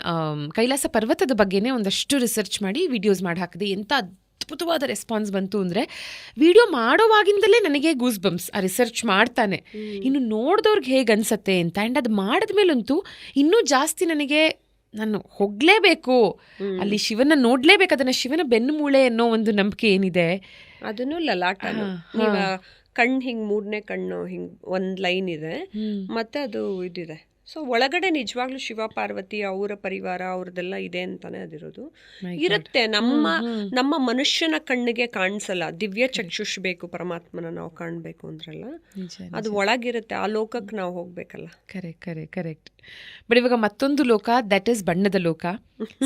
ಕೈಲಾಸ ಪರ್ವತದ ಬಗ್ಗೆನೇ ಒಂದಷ್ಟು ರಿಸರ್ಚ್ ಮಾಡಿ ವಿಡಿಯೋಸ್ ಮಾಡಿ ಹಾಕಿದೆ. ಎಂಥ ಅದ್ಭುತವಾದ ರೆಸ್ಪಾನ್ಸ್ ಬಂತು ಅಂದರೆ, ವಿಡಿಯೋ ಮಾಡೋವಾಗಿಂದಲೇ ನನಗೆ ಗೂಸ್ ಬಂಪ್ಸ್. ಆ ರಿಸರ್ಚ್ ಮಾಡ್ತಾನೆ ಇನ್ನು ನೋಡಿದವ್ರಿಗೆ ಹೇಗೆ ಅನ್ಸತ್ತೆ ಅಂತ. ಆ್ಯಂಡ್ ಅದು ಮಾಡಿದ್ಮೇಲಂತೂ ಇನ್ನೂ ಜಾಸ್ತಿ ನನಗೆ, ನಾನು ಹೋಗಲೇಬೇಕು ಅಲ್ಲಿ, ಶಿವನ ನೋಡಲೇಬೇಕು, ಅದನ್ನು ಶಿವನ ಬೆನ್ನು ಮೂಳೆ ಅನ್ನೋ ಒಂದು ನಂಬಿಕೆ ಏನಿದೆ, ಅದನ್ನು ಲಲಾಟ. ಕಣ್ಣು ಹಿಂಗೆ 3ನೇ ಕಣ್ಣು ಹಿಂಗೆ ಒಂದು ಲೈನ್ ಇದೆ, ಮತ್ತೆ ಅದು ಇದಿದೆ. ಸೊ ಒಳಗಡೆ ನಿಜವಾಗ್ಲೂ ಶಿವ ಪಾರ್ವತಿ ಅವರ ಪರಿವಾರ ಅವ್ರದ್ದೆಲ್ಲ ಇದೆ ಅಂತಾನೆ ಅದಿರೋದು ಇರುತ್ತೆ. ನಮ್ಮ ಮನುಷ್ಯನ ಕಣ್ಣಿಗೆ ಕಾಣಿಸಲ್ಲ, ದಿವ್ಯ ಚಕ್ಷುಷ್ ಬೇಕು ಪರಮಾತ್ಮನ ನಾವು ಕಾಣಬೇಕು ಅಂದ್ರಲ್ಲ, ಅದು ಒಳಗಿರುತ್ತೆ. ಆ ಲೋಕಕ್ಕೆ ನಾವು ಹೋಗ್ಬೇಕಲ್ಲ. ಕರೆಕ್ಟ್. ಬಟ್ ಇವಾಗ ಮತ್ತೊಂದು ಲೋಕ, ದಟ್ ಇಸ್ ಬಣ್ಣದ ಲೋಕ.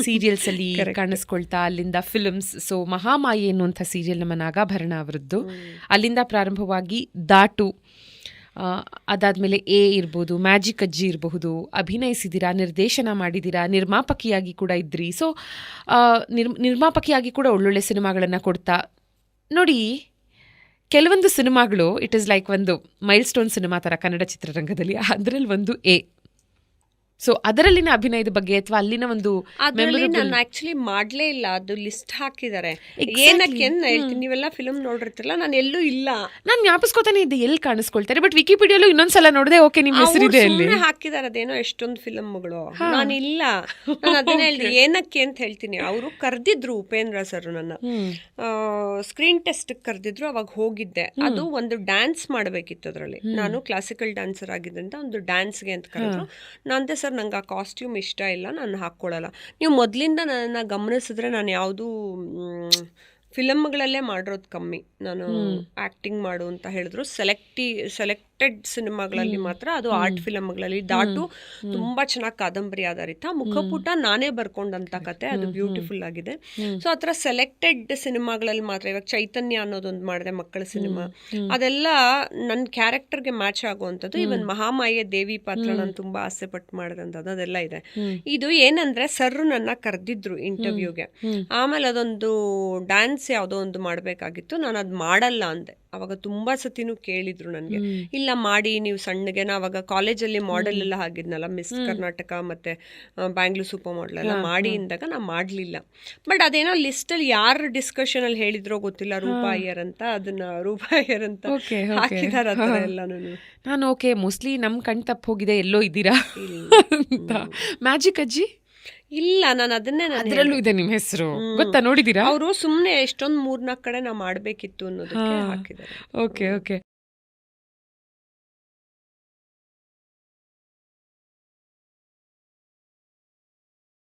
ಸೀರಿಯಲ್ಸ್ ಅಲ್ಲಿ ಕಾಣಿಸ್ಕೊಳ್ತಾ, ಅಲ್ಲಿಂದ ಫಿಲ್ಮ್ಸ್. ಸೊ ಮಹಾಮಾಯಿ ಎನ್ನುವಂಥ ಸೀರಿಯಲ್ ನಮ್ಮ ನಾಗಾಭರಣ ಅವರದ್ದು, ಅಲ್ಲಿಂದ ಪ್ರಾರಂಭವಾಗಿ ದಾಟು, ಅದಾದಮೇಲೆ ಇರ್ಬೋದು, ಮ್ಯಾಜಿಕ್ ಅಜ್ಜಿ ಇರಬಹುದು, ಅಭಿನಯಿಸಿದ್ದೀರಾ, ನಿರ್ದೇಶನ ಮಾಡಿದ್ದೀರಾ, ನಿರ್ಮಾಪಕಿಯಾಗಿ ಕೂಡ ಇದ್ರಿ. ಸೊ ನಿರ್ಮಾಪಕಿಯಾಗಿ ಕೂಡ ಒಳ್ಳೊಳ್ಳೆ ಸಿನಿಮಾಗಳನ್ನು ಕೊಡ್ತಾ ನೋಡಿ. ಕೆಲವೊಂದು ಸಿನಿಮಾಗಳು ಇಟ್ ಈಸ್ ಲೈಕ್ ಒಂದು ಮೈಲ್ ಸ್ಟೋನ್ ಸಿನಿಮಾ ಥರ ಕನ್ನಡ ಚಿತ್ರರಂಗದಲ್ಲಿ. ಅದರಲ್ಲಿ ಒಂದು ಸೊ ಅದರಲ್ಲಿನ ಅಭಿನಯದ ಬಗ್ಗೆ ಅಥವಾ ಅಲ್ಲಿನ ಒಂದು ಅದರಲ್ಲಿ ನಾನು ಆಕ್ಚುಲಿ ಮಾಡ್ಲೇ ಇಲ್ಲ, ಅದು ಲಿಸ್ಟ್ ಹಾಕಿದ್ದಾರೆ. ಏನಕ್ಕೆ ಅಂತ ಹೇಳ್ತೀನಿ, ನೀವೆಲ್ಲ ಫಿಲ್ಮ್ ನೋಡಿರ್ತಿರಲ್ಲ, ನಾನು ಎಲ್ಲೂ ಇಲ್ಲ. ನಾನು ಜ್ಞಾಪಿಸ್ಕೊತಾನೆ ಇದ್ದೆ ಎಲ್ಲಿ ಕಾಣಿಸ್ಕೊಳ್ತಾರೆ, ಬಟ್ ವಿಕಿಪೀಡಿಯಲ್ಲೂ ಇನ್ನೊಂದ್ಸಲ ನೋಡಿದೆ, ಓಕೆ ನಿಮ್ಮ ಹೆಸರಿದೆ ಅಲ್ಲಿ ಹಾಕಿದ್ದಾರೆ. ಅದೇನೋ ಎಷ್ಟೊಂದು ಫಿಲ್ಮ್ಗಳು, ನಾನು ಇಲ್ಲ. ನಾನು ಅದನ್ನ ಹೇಳ್ದೆ ಏನಕ್ಕೆ ಅಂತ ಹೇಳ್ತೀನಿ. ಅವರು ಕರೆದಿದ್ರು ಉಪೇಂದ್ರ ಸರ್ ನನ್ನ ಸ್ಕ್ರೀನ್ ಟೆಸ್ಟ್ ಕರೆದಿದ್ರು, ಅವಾಗ ಹೋಗಿದ್ದೆ. ಅದು ಒಂದು ಡ್ಯಾನ್ಸ್ ಮಾಡಬೇಕಿತ್ತು ಅದರಲ್ಲಿ. ನಾನು ಕ್ಲಾಸಿಕಲ್ ಡ್ಯಾನ್ಸರ್ ಆಗಿದ್ದರಿಂದ ಒಂದು ಡ್ಯಾನ್ಸ್ಗೆ ಅಂತ ಕರೆದ್ರು. ನಾನಂತೆ ಸರ್ ನಂಗೆ ಆ ಕಾಸ್ಟ್ಯೂಮ್ ಇಷ್ಟ ಇಲ್ಲ, ನಾನು ಹಾಕ್ಕೊಳ್ಳಲ್ಲ. ನೀವು ಮೊದಲಿಂದ ನನ್ನ ಗಮನಿಸಿದ್ರೆ ನಾನು ಯಾವುದೂ ಫಿಲಮ್ಗಳಲ್ಲೇ ಮಾಡಿರೋದು ಕಮ್ಮಿ. ನಾನು ಆ್ಯಕ್ಟಿಂಗ್ ಮಾಡು ಅಂತ ಹೇಳಿದ್ರು ಸೆಲೆಕ್ಟೆಡ್ ಸಿನಿಮಾಗಳಲ್ಲಿ ಮಾತ್ರ, ಅದು ಆರ್ಟ್ ಫಿಲಮ್ಗಳಲ್ಲಿ. ದಾಟು ತುಂಬ ಚೆನ್ನಾಗಿ ಕಾದಂಬರಿ ಆಧಾರಿತ, ಮುಖಪುಟ ನಾನೇ ಬರ್ಕೊಂಡಂಥ ಕತೆ, ಅದು ಬ್ಯೂಟಿಫುಲ್ ಆಗಿದೆ. ಸೊ ಆ ಥರ ಸೆಲೆಕ್ಟೆಡ್ ಸಿನಿಮಾಗಳಲ್ಲಿ ಮಾತ್ರ. ಇವಾಗ ಚೈತನ್ಯ ಅನ್ನೋದೊಂದು ಮಾಡಿದೆ, ಮಕ್ಕಳ ಸಿನಿಮಾ, ಅದೆಲ್ಲ ನನ್ನ ಕ್ಯಾರೆಕ್ಟರ್ಗೆ ಮ್ಯಾಚ್ ಆಗುವಂಥದ್ದು. ಇವನ್ ಮಹಾಮಾಯೆ ದೇವಿ ಪಾತ್ರ ನಾನು ತುಂಬ ಆಸೆ ಪಟ್ಟು ಮಾಡಿದಂಥದ್ದು, ಅದೆಲ್ಲ ಇದೆ. ಇದು ಏನಂದ್ರೆ ಸರ್ ನನ್ನ ಕರೆದಿದ್ರು ಇಂಟರ್ವ್ಯೂಗೆ. ಆಮೇಲೆ ಅದೊಂದು ಡ್ಯಾನ್ಸ್ ಯಾವುದೋ ಒಂದು ಮಾಡಬೇಕಾಗಿತ್ತು, ನಾನು ಅದು ಮಾಡಲ್ಲ ಅಂದೆ. ಅವಾಗ ತುಂಬಾ ಸತಿನೂ ಕೇಳಿದ್ರು ನನಗೆ, ಇಲ್ಲ ಮಾಡಿ ನೀವು ಸಣ್ಣಗೆ. ಅವಾಗ ಕಾಲೇಜಲ್ಲಿ ಮಾಡೆಲ್ ಎಲ್ಲ ಆಗಿದ್ನಲ್ಲ, ಮಿಸ್ ಕರ್ನಾಟಕ ಮತ್ತೆ ಬ್ಯಾಂಗ್ಳೂರ್ ಸೂಪರ್ ಮಾಡೆಲ್ ಎಲ್ಲ ಮಾಡಿ ಇಂದಾಗ ನಾ ಮಾಡಲಿಲ್ಲ. ಬಟ್ ಅದೇನೋ ಲಿಸ್ಟಲ್ಲಿ ಯಾರು ಡಿಸ್ಕಷನ್ ಅಲ್ಲಿ ಹೇಳಿದ್ರೋ ಗೊತ್ತಿಲ್ಲ, ರೂಪಾ ಅಯ್ಯರ್ ಅಂತ, ಅದನ್ನ ರೂಪಾ ಅಯ್ಯರ್ ಅಂತ ಹಾಕಿದಾರೆ. ಆ ಥರ ಎಲ್ಲ ನಾನು ಓಕೆ ಮೋಸ್ಟ್ಲಿ ನಮ್ ಕಣ್ ತಪ್ಪ ಹೋಗಿದೆ, ಎಲ್ಲೋ ಇದ್ದೀರಾ ಅಂತ. ಮ್ಯಾಜಿಕ್ ಅಜ್ಜಿ ಇಲ್ಲ, ನಾನು ಅದನ್ನೇ ಅದರಲ್ಲೂ ಇದೆ ನಿಮ್ಮ ಹೆಸರು, ಗೊತ್ತಾ, ನೋಡಿದೀರಾ? ಅವರು ಸುಮ್ಮನೆ ಎಷ್ಟೊಂದು 3-4 ಕಡೆ ನಾ ಮಾಡಬೇಕಿತ್ತು ಅನ್ನೋದಕ್ಕೆ ಹಾಕಿದ್ದಾರೆ. Okay okay.